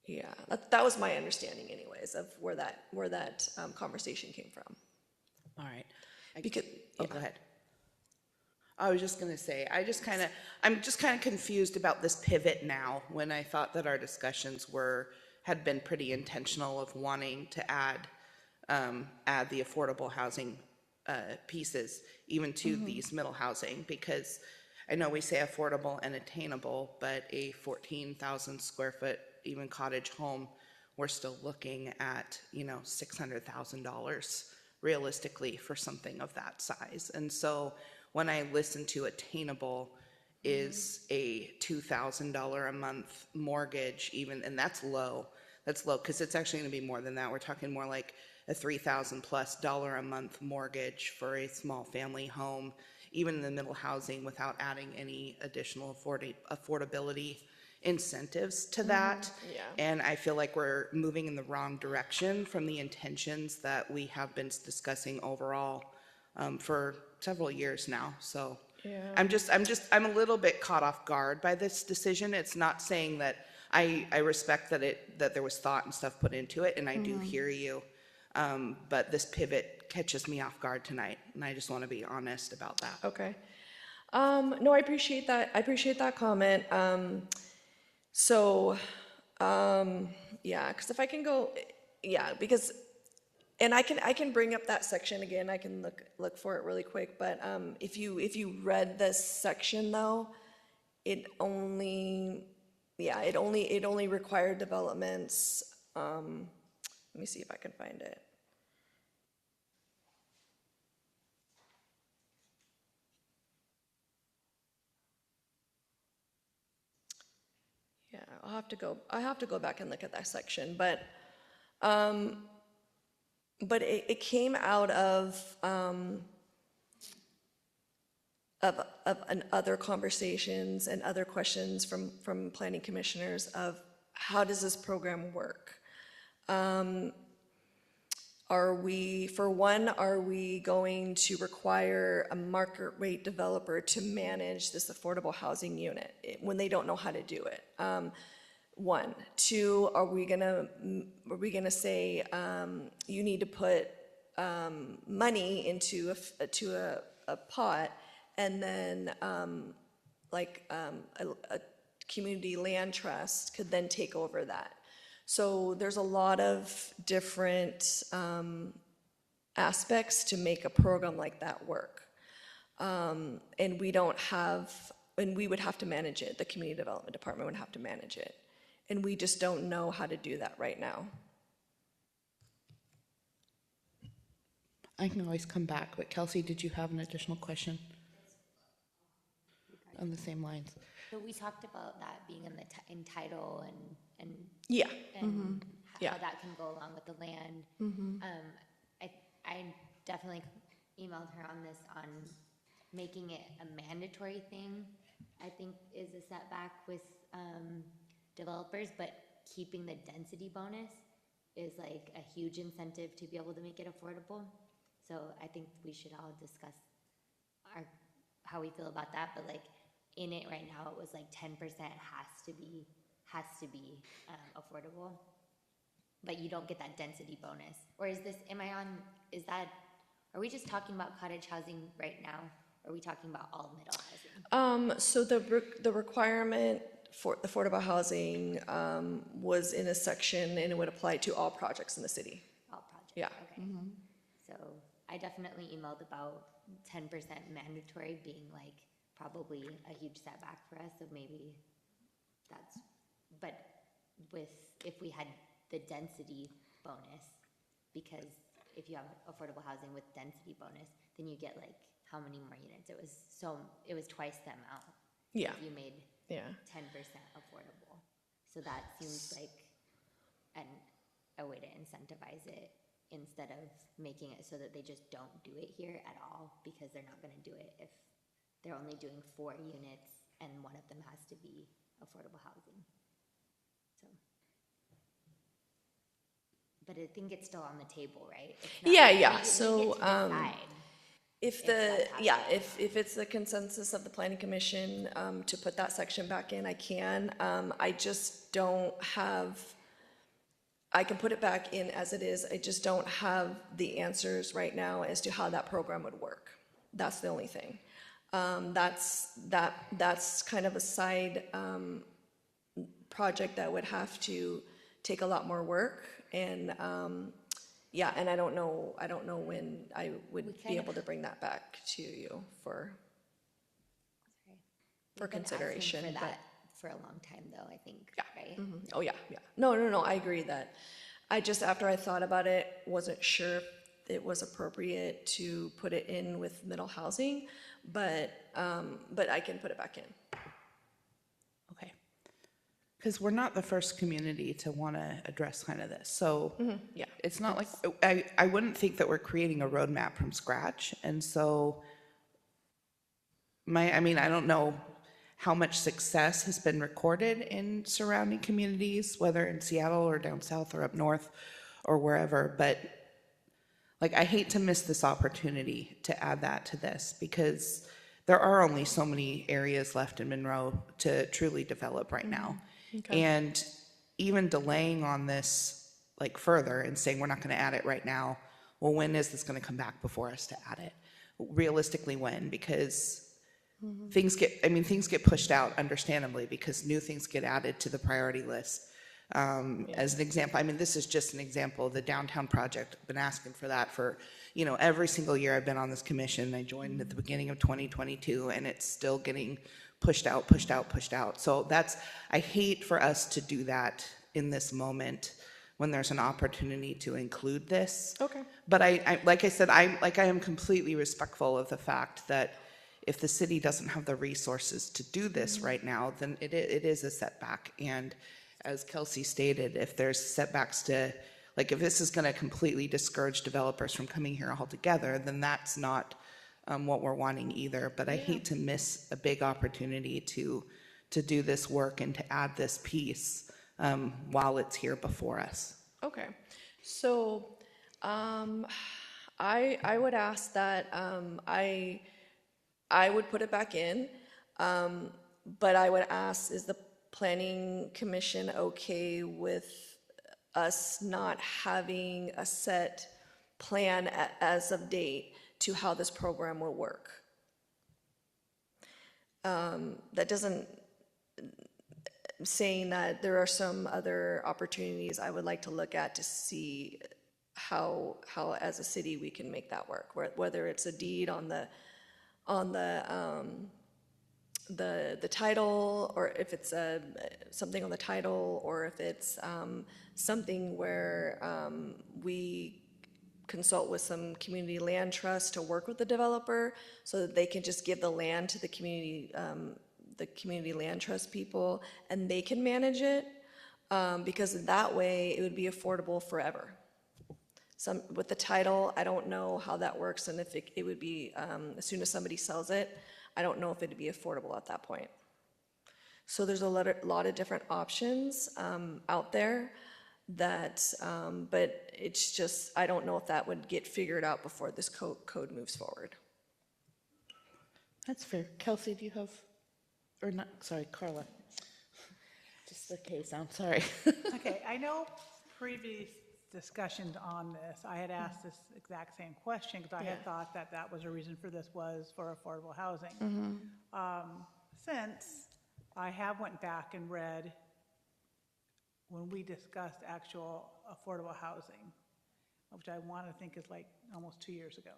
yeah, that was my understanding, anyways, of where that conversation came from. All right. Go ahead. I was just going to say, I'm just kind of confused about this pivot now, when I thought that our discussions had been pretty intentional of wanting to add the affordable housing pieces even to these middle housing, because I know we say affordable and attainable, but a 14,000 square foot even cottage home, we're still looking at $600,000 realistically for something of that size. And so when I listen to attainable, is a $2,000 a month mortgage even, and that's low. That's low, because it's actually gonna be more than that. We're talking more like a $3,000+ a month mortgage for a small family home, even in the middle housing, without adding any additional affordability incentives to that. yeah. And I feel like we're moving in the wrong direction from the intentions that we have been discussing overall for several years now. So I'm a little bit caught off guard by this decision. It's not saying that I respect that there was thought and stuff put into it, and I do hear you. But this pivot catches me off guard tonight, and I just want to be honest about that. Okay. No, I appreciate that. I appreciate that comment. So, yeah, because if I can go, yeah, because, and I can bring up that section again. I can look for it really quick. But if you read this section though, it only required developments. Let me see if I can find it. Yeah, I have to go back and look at that section, but it came out of other conversations and other questions from planning commissioners of how does this program work? Are we going to require a market rate developer to manage this affordable housing unit when they don't know how to do it? One. Two, are we gonna say you need to put money into a pot, and then a community land trust could then take over that? So there's a lot of different aspects to make a program like that work. And we would have to manage it. The community development department would have to manage it. And we just don't know how to do that right now. I can always come back, but Kelsey, did you have an additional question? On the same lines. So we talked about that being in title and Yeah. how that can go along with the land. I definitely emailed her on this, on making it a mandatory thing. I think is a setback with developers, but keeping the density bonus is like a huge incentive to be able to make it affordable. So I think we should all discuss how we feel about that. But like in it right now, it was like 10% has to be affordable, but you don't get that density bonus. Or is this? Are we just talking about cottage housing right now? Or are we talking about all middle housing? So the requirement for affordable housing was in a section, and it would apply to all projects in the city. All projects. Yeah. Okay. So I definitely emailed about 10% mandatory being like probably a huge setback for us. So maybe that's, but if we had the density bonus, because if you have affordable housing with density bonus, then you get like how many more units? It was twice the amount. Yeah. If you made 10% affordable. So that seems like a way to incentivize it instead of making it so that they just don't do it here at all, because they're not going to do it if they're only doing 4 units and one of them has to be affordable housing. So, but I think it's still on the table, right? Yeah. So if it's the consensus of the planning commission to put that section back in, I can. I just don't have. I can put it back in as it is. I just don't have the answers right now as to how that program would work. That's the only thing. That's kind of a side project that would have to take a lot more work, and and I don't know when I would be able to bring that back to you for consideration. We've been asking for that for a long time, though, I think, right? Oh yeah. No, I agree that I just, after I thought about it, wasn't sure if it was appropriate to put it in with middle housing, but I can put it back in. Because we're not the first community to want to address kind of this. So yeah. it's not like, I wouldn't think that we're creating a roadmap from scratch. And so I mean, I don't know how much success has been recorded in surrounding communities, whether in Seattle or down south or up north or wherever, but like, I hate to miss this opportunity to add that to this, because there are only so many areas left in Monroe to truly develop right now. And even delaying on this like further and saying we're not going to add it right now, well, when is this going to come back before us to add it? Realistically, when? Because things get pushed out, understandably, because new things get added to the priority list. As an example, I mean, this is just an example of the downtown project. I've been asking for that for, every single year I've been on this commission. I joined at the beginning of 2022, and it's still getting pushed out, pushed out, pushed out. So I hate for us to do that in this moment when there's an opportunity to include this. Okay. But like I said, I am completely respectful of the fact that if the city doesn't have the resources to do this right now, then it is a setback. And as Kelsey stated, if there's setbacks to, like, if this is going to completely discourage developers from coming here altogether, then that's not what we're wanting either. But I hate to miss a big opportunity to do this work and to add this piece while it's here before us. Okay, so I would ask that I would put it back in, but I would ask, is the planning commission okay with us not having a set plan as of date to how this program will work? That doesn't, saying that there are some other opportunities I would like to look at to see how as a city we can make that work, whether it's a deed on the title, or if it's something on the title, or if it's something where we consult with some community land trust to work with the developer so that they can just give the land to the community land trust people and they can manage it, because in that way it would be affordable forever. With the title, I don't know how that works, and if it would be, as soon as somebody sells it, I don't know if it'd be affordable at that point. So there's a lot of different options out there that, but it's just, I don't know if that would get figured out before this code moves forward. That's fair. Kelsey, do you have, or not, sorry, Carla. Just the case, I'm sorry. Okay, I know previous discussions on this, I had asked this exact same question because I had thought that that was a reason for this was for affordable housing. Since I have went back and read when we discussed actual affordable housing, which I want to think is like almost 2 years ago.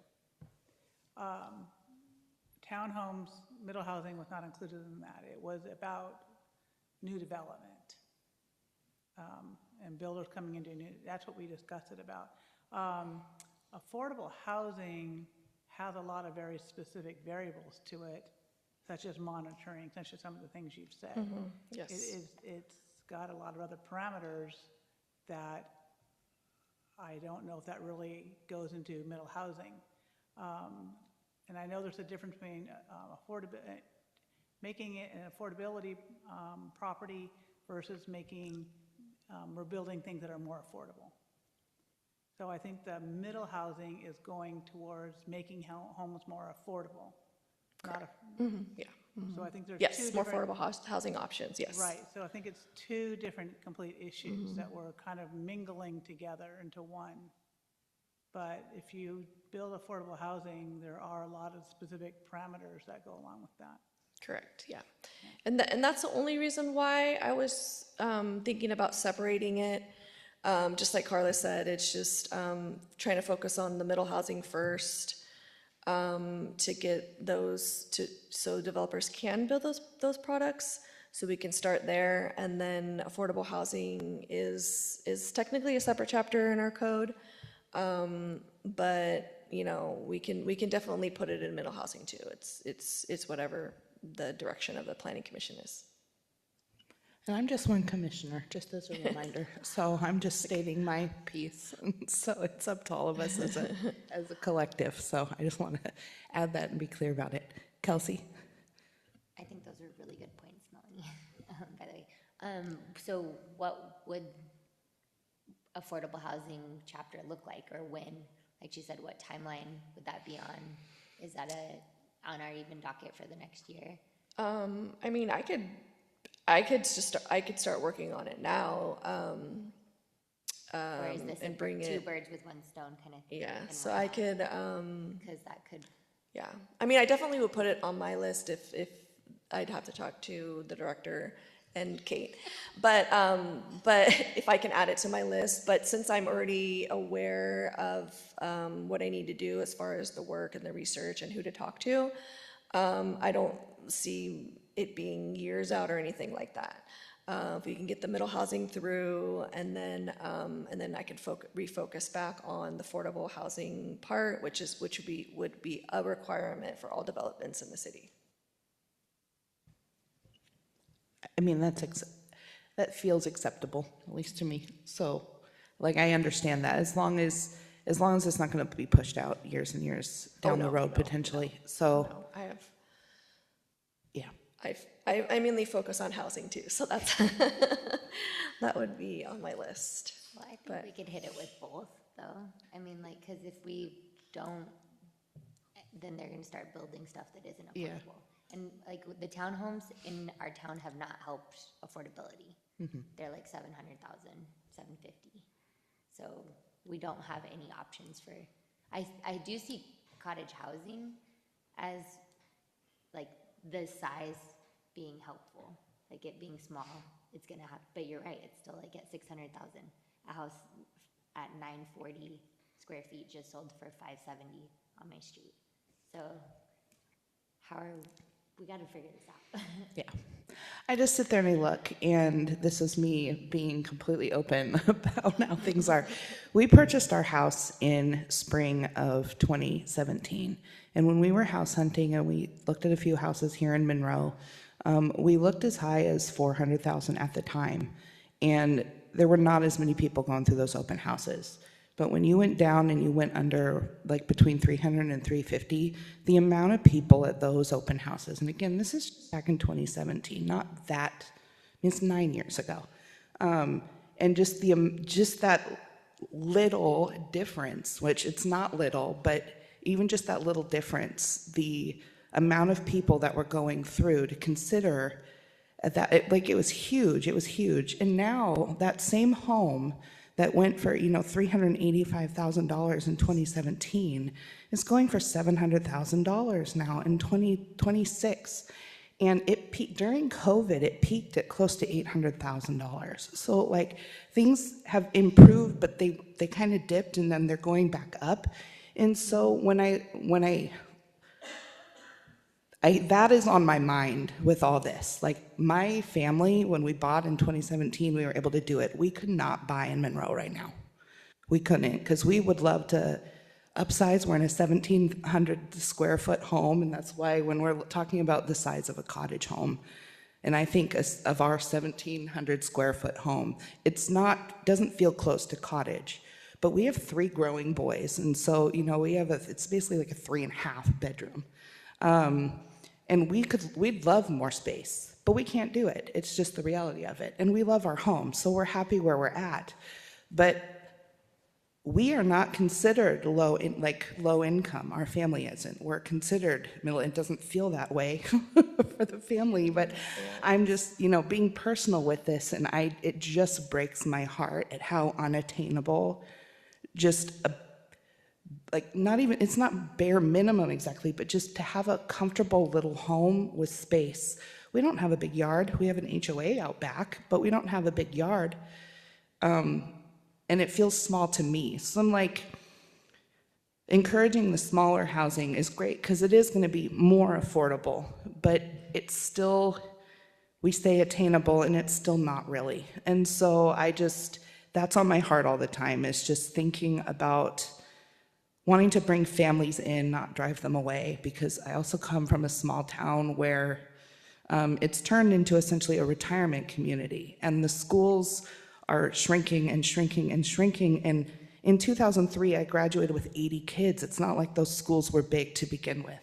Townhomes, middle housing was not included in that. It was about new development. And builders coming into new, that's what we discussed it about. Affordable housing has a lot of very specific variables to it, such as monitoring, such as some of the things you've said. Yes. It's got a lot of other parameters that I don't know if that really goes into middle housing. And I know there's a difference between making it an affordability property versus making we're building things that are more affordable. So I think the middle housing is going towards making homes more affordable. So I think there's two more different, affordable housing options, yes. right. So I think it's two different complete issues that we're kind of mingling together into one. But if you build affordable housing, there are a lot of specific parameters that go along with that. Correct, yeah. And that's the only reason why I was thinking about separating it. Just like Carla said, it's just trying to focus on the middle housing first, to get those so developers can build those products, so we can start there. And then affordable housing is technically a separate chapter in our code, but we can definitely put it in middle housing too. It's whatever the direction of the planning commission is. And I'm just one commissioner, just as a reminder. So I'm just stating my piece. So it's up to all of us as a collective. So I just want to add that and be clear about it. Kelsey? I think those are really good points, Melanie, by the way. So what would affordable housing chapter look like, or when? Like she said, what timeline would that be on? Is that on our even docket for the next year? I mean, I could start working on it now. Or is this and a bring two it- birds with one stone kind of thing? Yeah, so I could, Because that could, yeah. I mean, I definitely would put it on my list if I'd have to talk to the director and Kate. But if I can add it to my list, but since I'm already aware of what I need to do as far as the work and the research and who to talk to, I don't see it being years out or anything like that. If we can get the middle housing through, and then I can refocus back on the affordable housing part, which would be a requirement for all developments in the city. I mean, that feels acceptable, at least to me. So, like, I understand that as long as it's not going to be pushed out years and years down the road potentially. So, No, yeah. I mainly focus on housing too, so that's that would be on my list. well, I think we could hit it with both, though. I mean, like, because if we don't, then they're gonna start building stuff that isn't Yeah. affordable. And like, the townhomes in our town have not helped affordability. They're like 700,000, 750. So we don't have any options for, I do see cottage housing as like the size being helpful, like it being small, it's gonna have, but you're right, it's still like at 600,000. A house at 940 square feet just sold for 570 on my street. So we gotta figure this out. Yeah. I just sit there and I look, and this is me being completely open about how things are. We purchased our house in spring of 2017. And when we were house hunting and we looked at a few houses here in Monroe, we looked as high as 400,000 at the time. And there were not as many people going through those open houses. But when you went down and you went under, like between 300 and 350, the amount of people at those open houses, and again, this is back in 2017, not that, I mean, it's 9 years ago. And just that little difference, which it's not little, but even just that little difference, the amount of people that were going through to consider that, it was huge. And now that same home that went for, $385,000 in 2017 is going for $700,000 now in 2026. And it peaked during COVID, it peaked at close to $800,000. So like things have improved, but they kind of dipped and then they're going back up. And so when I that is on my mind with all this. Like my family, when we bought in 2017, we were able to do it. We could not buy in Monroe right now. We couldn't, because we would love to upsize. We're in a 1,700 square foot home, and that's why when we're talking about the size of a cottage home, and I think of our 1,700 square foot home, doesn't feel close to cottage. But we have 3 growing boys, and so, it's basically like a 3.5 bedroom. And we'd love more space, but we can't do it. It's just the reality of it. And we love our home, so we're happy where we're at. But we are not considered low income. Our family isn't. We're considered middle. It doesn't feel that way for the family, but I'm just, being personal with this, and it just breaks my heart at how unattainable it's not bare minimum exactly, but just to have a comfortable little home with space. We don't have a big yard. We have an HOA out back, but we don't have a big yard. And it feels small to me. So I'm like, encouraging the smaller housing is great because it is going to be more affordable, but it's still, we say attainable, and it's still not really. And so that's on my heart all the time, is just thinking about wanting to bring families in, not drive them away, because I also come from a small town where It's turned into essentially a retirement community, and the schools are shrinking and shrinking and shrinking. And in 2003, I graduated with 80 kids. It's not like those schools were big to begin with.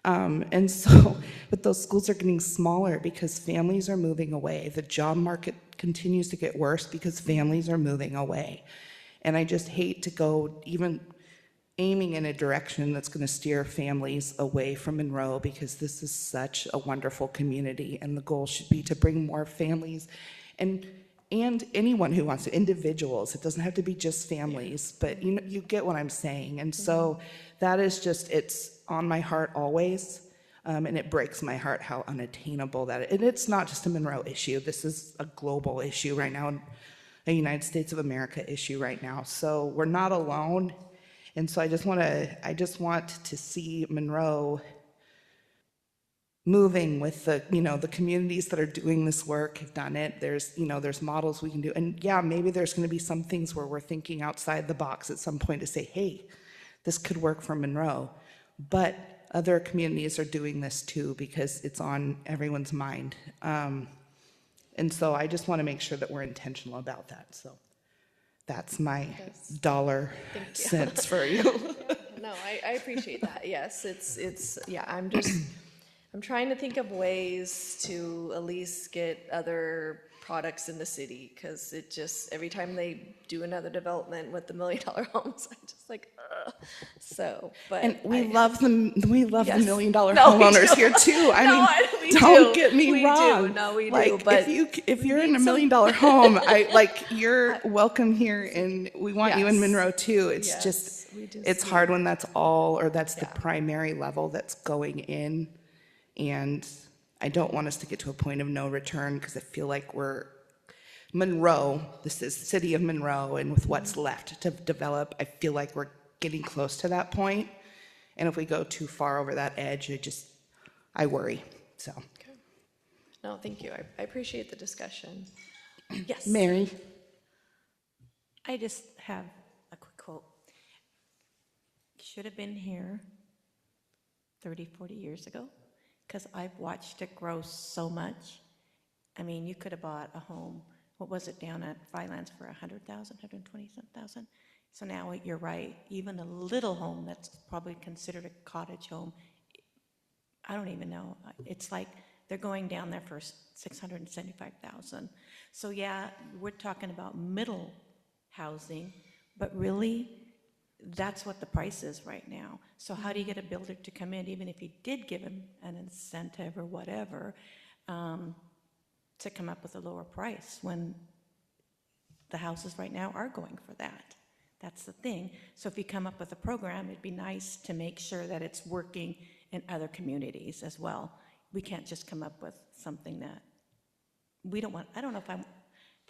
And so, but those schools are getting smaller because families are moving away. The job market continues to get worse because families are moving away. And I just hate to go even aiming in a direction that's going to steer families away from Monroe, because this is such a wonderful community, and the goal should be to bring more families and anyone who wants to, individuals. It doesn't have to be just families, but you know, you get what I'm saying. And so that is just, it's on my heart always, and it breaks my heart how unattainable that is. And it's not just a Monroe issue. This is a global issue right now, a United States of America issue right now. So we're not alone. And so I just want to see Monroe moving with the, you know, the communities that are doing this work have done it. There's, you know, there's models we can do. And yeah, maybe there's going to be some things where we're thinking outside the box at some point to say, hey, this could work for Monroe. But other communities are doing this too, because it's on everyone's mind. And so I just want to make sure that we're intentional about that. So that's my dollar cents for you. No, I appreciate that. Yes, yeah, I'm trying to think of ways to at least get other products in the city, because it just, every time they do another development with the $1 million homes, I'm just like, ugh. So, but. And we love the Yes. $1 million No, we homeowners do. here too. I No, mean, we don't do. get me We wrong. do. No, we do, Like, but if you're we in a need $1 million home, you're welcome here, and we want you in Yes. Monroe too. It's Yes, just, we just it's hard when that's all, or that's the Yeah. primary level that's going in. And I don't want us to get to a point of no return, because I feel like Monroe, this is city of Monroe, and with what's left to develop, I feel like we're getting close to that point. And if we go too far over that edge, I worry, so. Okay. No, thank you. I appreciate the discussion. Yes. Mary? I just have a quick quote. Should have been here 30, 40 years ago, because I've watched it grow so much. I mean, you could have bought a home, what was it, down at Filands for 100,000, 120,000? So now you're right, even a little home that's probably considered a cottage home, I don't even know. It's like they're going down there for 675,000. So yeah, we're talking about middle housing, but really, that's what the price is right now. So how do you get a builder to come in, even if you did give him an incentive or whatever, to come up with a lower price when the houses right now are going for that? That's the thing. So if you come up with a program, it'd be nice to make sure that it's working in other communities as well. We can't just come up with something that we don't want. I don't know if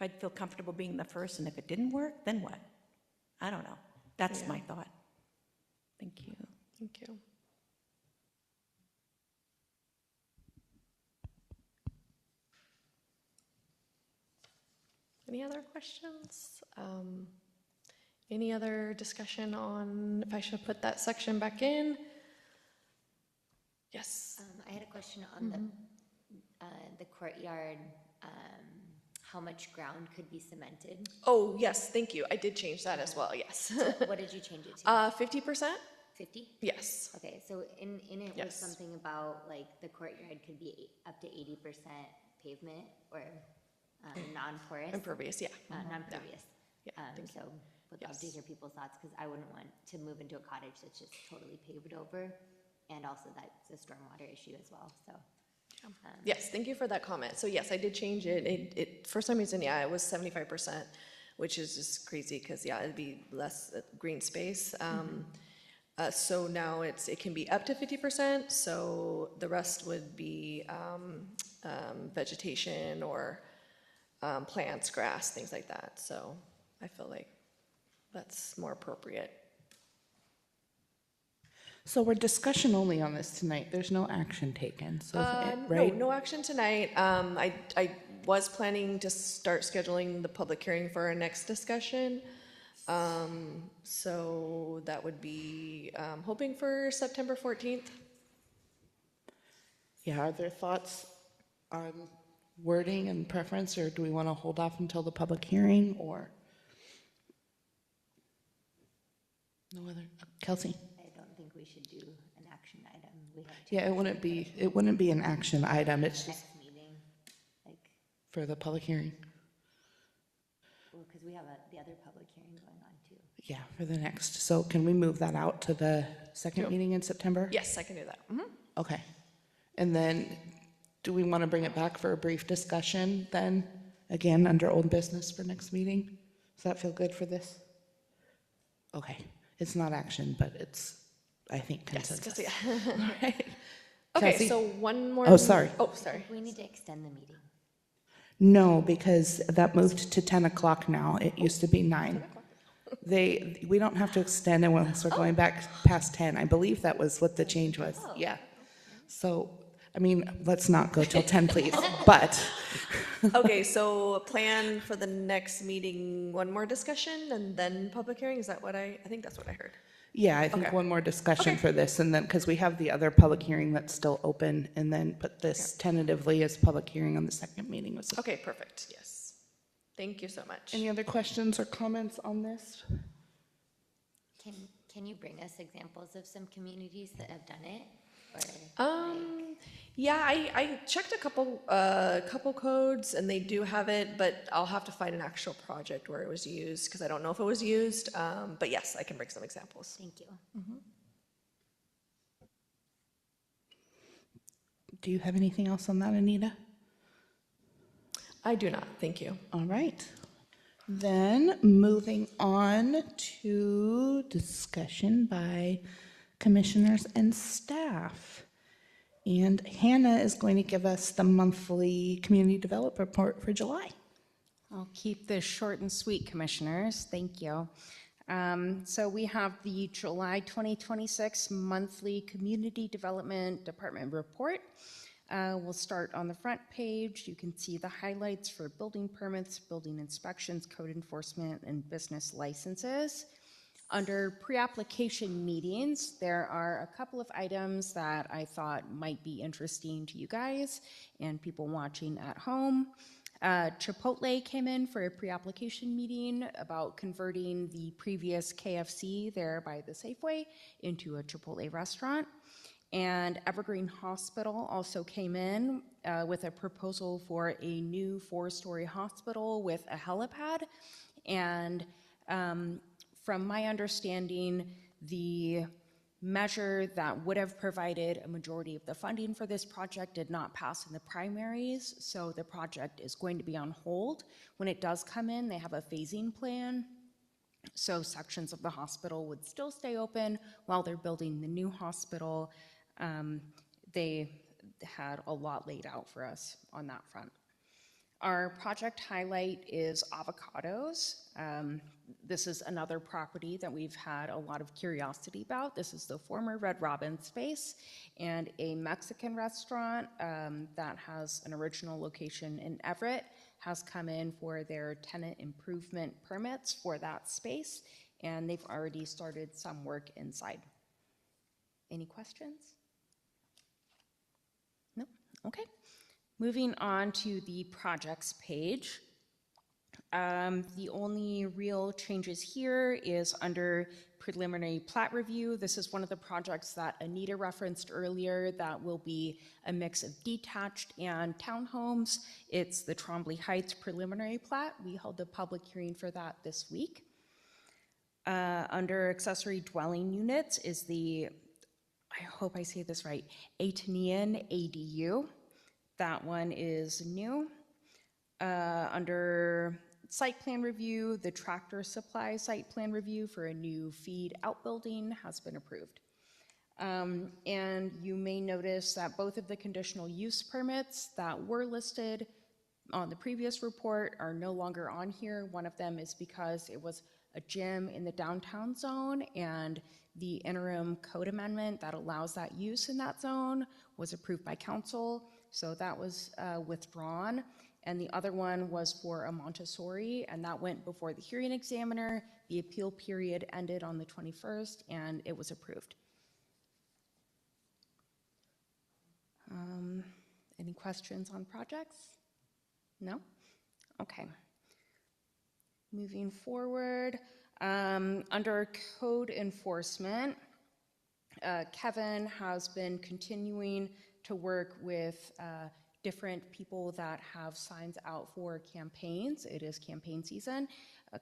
I'd feel comfortable being the first, and if it didn't work, then what? I don't know. That's my thought. Thank you. Thank you. Any other questions? Any other discussion on if I should put that section back in? Yes. I had a question on the courtyard, how much ground could be cemented? Oh, yes, thank you. I did change that as well, yes. What did you change it to? 50%? 50? Yes. Okay, so in it was Yes. something about like the courtyard could be up to 80% pavement or non-porous? Impervious, yeah. Non-pervious. Yeah, thank you. So would love to Yes. hear people's thoughts, because I wouldn't want to move into a cottage that's just totally paved over. And also that's a stormwater issue as well, so. Yes, thank you for that comment. So yes, I did change it. It for some reason, yeah, it was 75%, which is just crazy because yeah, it'd be less green space. So now it can be up to 50%. So the rest would be vegetation or plants, grass, things like that. So I feel like that's more appropriate. So we're discussion only on this tonight. There's no action taken, so, right? No action tonight. I was planning to start scheduling the public hearing for our next discussion. So that would be, hoping for September 14th. Yeah, are there thoughts wording and preference, or do we want to hold off until the public hearing, or? No other, Kelsey? I don't think we should do an action item. We have Yeah, it wouldn't be an action item, it's just next meeting, like, for the public hearing. well, because we have the other public hearing going on too. Yeah, for the next, so can we move that out to the second meeting in September? Yes, I can do that. Mhm. Okay. And then, do we want to bring it back for a brief discussion then, again, under old business for next meeting? Does that feel good for this? Okay, it's not action, but it's, I think, Yes, consensus. 'cause, yeah. All right. Okay, Kelsey? so one more. Oh, sorry. Oh, sorry. We need to extend the meeting. No, because that moved to 10 o'clock now. It used to be 9. We don't have to extend it unless we're going back past 10. I believe that was what the change was. Yeah. So, I mean, let's not go till 10, please. But, Okay, so plan for the next meeting, one more discussion and then public hearing? Is that what I think that's what I heard. yeah, I think Okay. one more discussion Okay. for this, and then, because we have the other public hearing that's still open, and then put this tentatively as public hearing on the second meeting. Okay, perfect, yes. Thank you so much. Any other questions or comments on this? Can you bring us examples of some communities that have done it? Or Yeah, I checked a couple codes and they do have it, but I'll have to find an actual project where it was used because I don't know if it was used. But yes, I can bring some examples. thank you. Do you have anything else on that, Anita? I do not, thank you. All right. Then moving on to discussion by commissioners and staff. And Hannah is going to give us the monthly community development report for July. I'll keep this short and sweet, commissioners. Thank you. So we have the July 2026 monthly Community Development Department report. We'll start on the front page. You can see the highlights for building permits, building inspections, code enforcement, and business licenses. Under pre-application meetings, there are a couple of items that I thought might be interesting to you guys and people watching at home. Chipotle came in for a pre-application meeting about converting the previous KFC there by the Safeway into a Chipotle restaurant. And Evergreen Hospital also came in with a proposal for a new 4-story hospital with a helipad. And from my understanding, the measure that would have provided a majority of the funding for this project did not pass in the primaries, so the project is going to be on hold. When it does come in, they have a phasing plan, so sections of the hospital would still stay open while they're building the new hospital. They had a lot laid out for us on that front. Our project highlight is avocados. This is another property that we've had a lot of curiosity about. This is the former Red Robin space and a Mexican restaurant that has an original location in Everett has come in for their tenant improvement permits for that space, and they've already started some work inside. Any questions? No? Okay. Moving on to the projects page. The only real changes here is under preliminary plat review. This is one of the projects that Anita referenced earlier that will be a mix of detached and townhomes. It's the Trombley Heights preliminary plat. We held a public hearing for that this week. Under accessory dwelling units is the, I hope I say this right, Atenean ADU. That one is new. Under site plan review, the Tractor Supply site plan review for a new feed outbuilding has been approved. And you may notice that both of the conditional use permits that were listed on the previous report are no longer on here. One of them is because it was a gym in the downtown zone, and the interim code amendment that allows that use in that zone was approved by council, so that was withdrawn. And the other one was for a Montessori, and that went before the hearing examiner. The appeal period ended on the 21st, and it was approved. Any questions on projects? No? Okay. Moving forward, under code enforcement, Kevin has been continuing to work with different people that have signs out for campaigns. It is campaign season.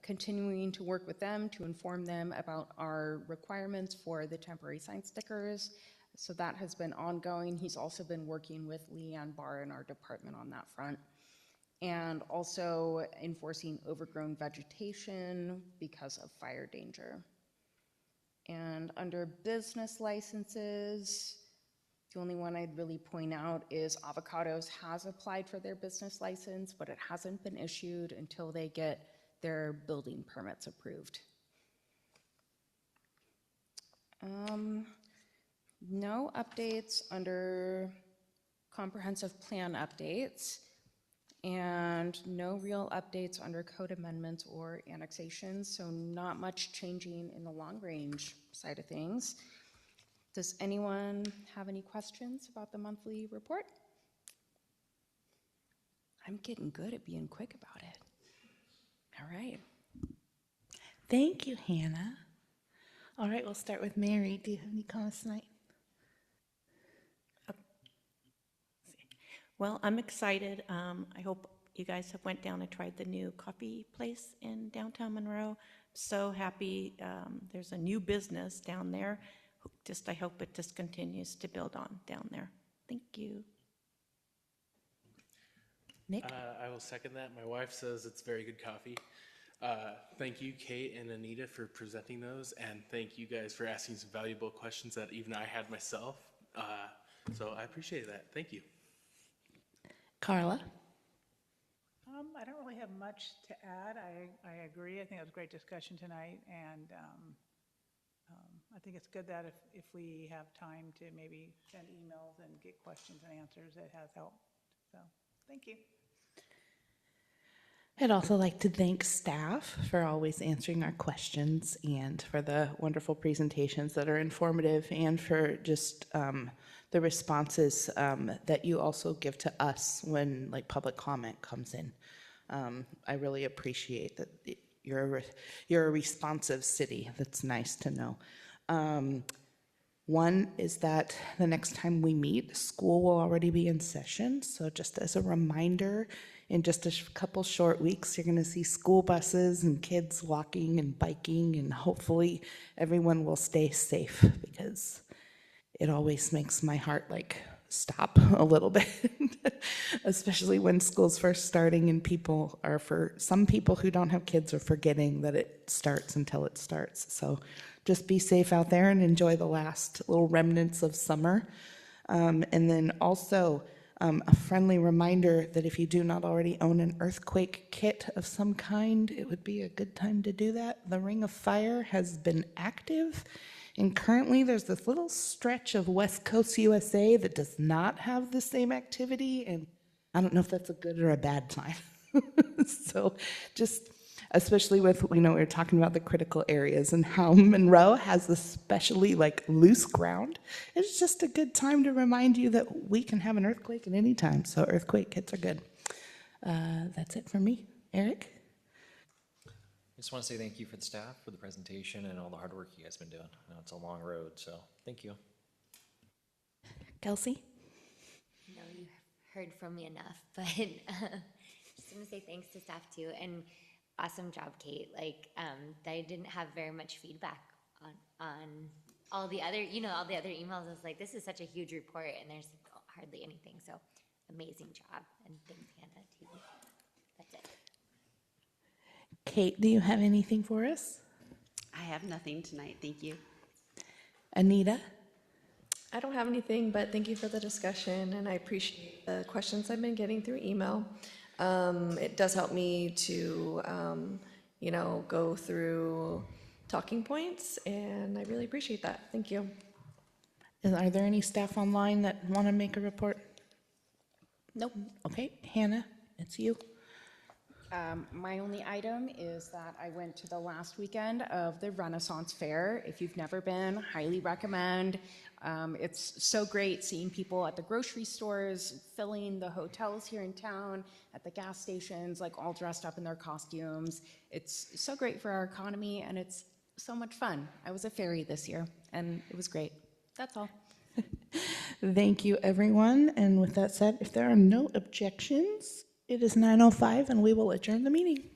Continuing to work with them to inform them about our requirements for the temporary sign stickers. So that has been ongoing. He's also been working with Leanne Barr in our department on that front. And also enforcing overgrown vegetation because of fire danger. And under business licenses, the only one I'd really point out is Avocados has applied for their business license, but it hasn't been issued until they get their building permits approved. No updates under comprehensive plan updates, and no real updates under code amendments or annexations, so not much changing in the long range side of things. Does anyone have any questions about the monthly report? I'm getting good at being quick about it. All right. Thank you, Hannah. All right, we'll start with Mary. Do you have any comments tonight? Well, I'm excited. I hope you guys have went down and tried the new coffee place in downtown Monroe. So happy there's a new business down there. I hope it just continues to build on down there. Thank you. Nick? I will second that. My wife says it's very good coffee. Thank you, Kate and Anita, for presenting those, and thank you guys for asking some valuable questions that even I had myself. So I appreciate that. Thank you. Carla? I don't really have much to add. I agree. I think it was a great discussion tonight, and I think it's good that if we have time to maybe send emails and get questions and answers, it has helped. So, thank you. I'd also like to thank staff for always answering our questions and for the wonderful presentations that are informative and for just the responses that you also give to us when like public comment comes in. I really appreciate that you're a responsive city. That's nice to know. One is that the next time we meet, school will already be in session. So just as a reminder, in just a couple short weeks, you're going to see school buses and kids walking and biking, and hopefully everyone will stay safe, because it always makes my heart like stop a little bit, especially when school's first starting and for some people who don't have kids are forgetting that it starts until it starts. So just be safe out there and enjoy the last little remnants of summer. And then also a friendly reminder that if you do not already own an earthquake kit of some kind, it would be a good time to do that. The Ring of Fire has been active, and currently there's this little stretch of West Coast USA that does not have the same activity, and I don't know if that's a good or a bad sign. So just, especially with, we were talking about the critical areas and how Monroe has especially like loose ground. It's just a good time to remind you that we can have an earthquake at any time. So earthquake kits are good. That's it for me. Eric? I just want to say thank you for the staff for the presentation and all the hard work you guys have been doing. I know it's a long road, so thank you. Kelsey? No, you heard from me enough, but just want to say thanks to staff too, and awesome job, Kate. Like, I didn't have very much feedback on all the other, all the other emails. I was like, this is such a huge report, and there's hardly anything. So, amazing job, and thanks, Hannah, too. That's it. Kate, do you have anything for us? I have nothing tonight. Thank you. Anita? I don't have anything, but thank you for the discussion, and I appreciate the questions I've been getting through email. It does help me to, go through talking points, and I really appreciate that. Thank you. Are there any staff online that want to make a report? Nope. Okay, Hannah, it's you. My only item is that I went to the last weekend of the Renaissance Fair. If you've never been, highly recommend. It's so great seeing people at the grocery stores, filling the hotels here in town, at the gas stations, like all dressed up in their costumes. It's so great for our economy, and it's so much fun. I was a fairy this year, and it was great. That's all. Thank you, everyone. And with that said, if there are no objections, it is 9:05 and we will adjourn the meeting.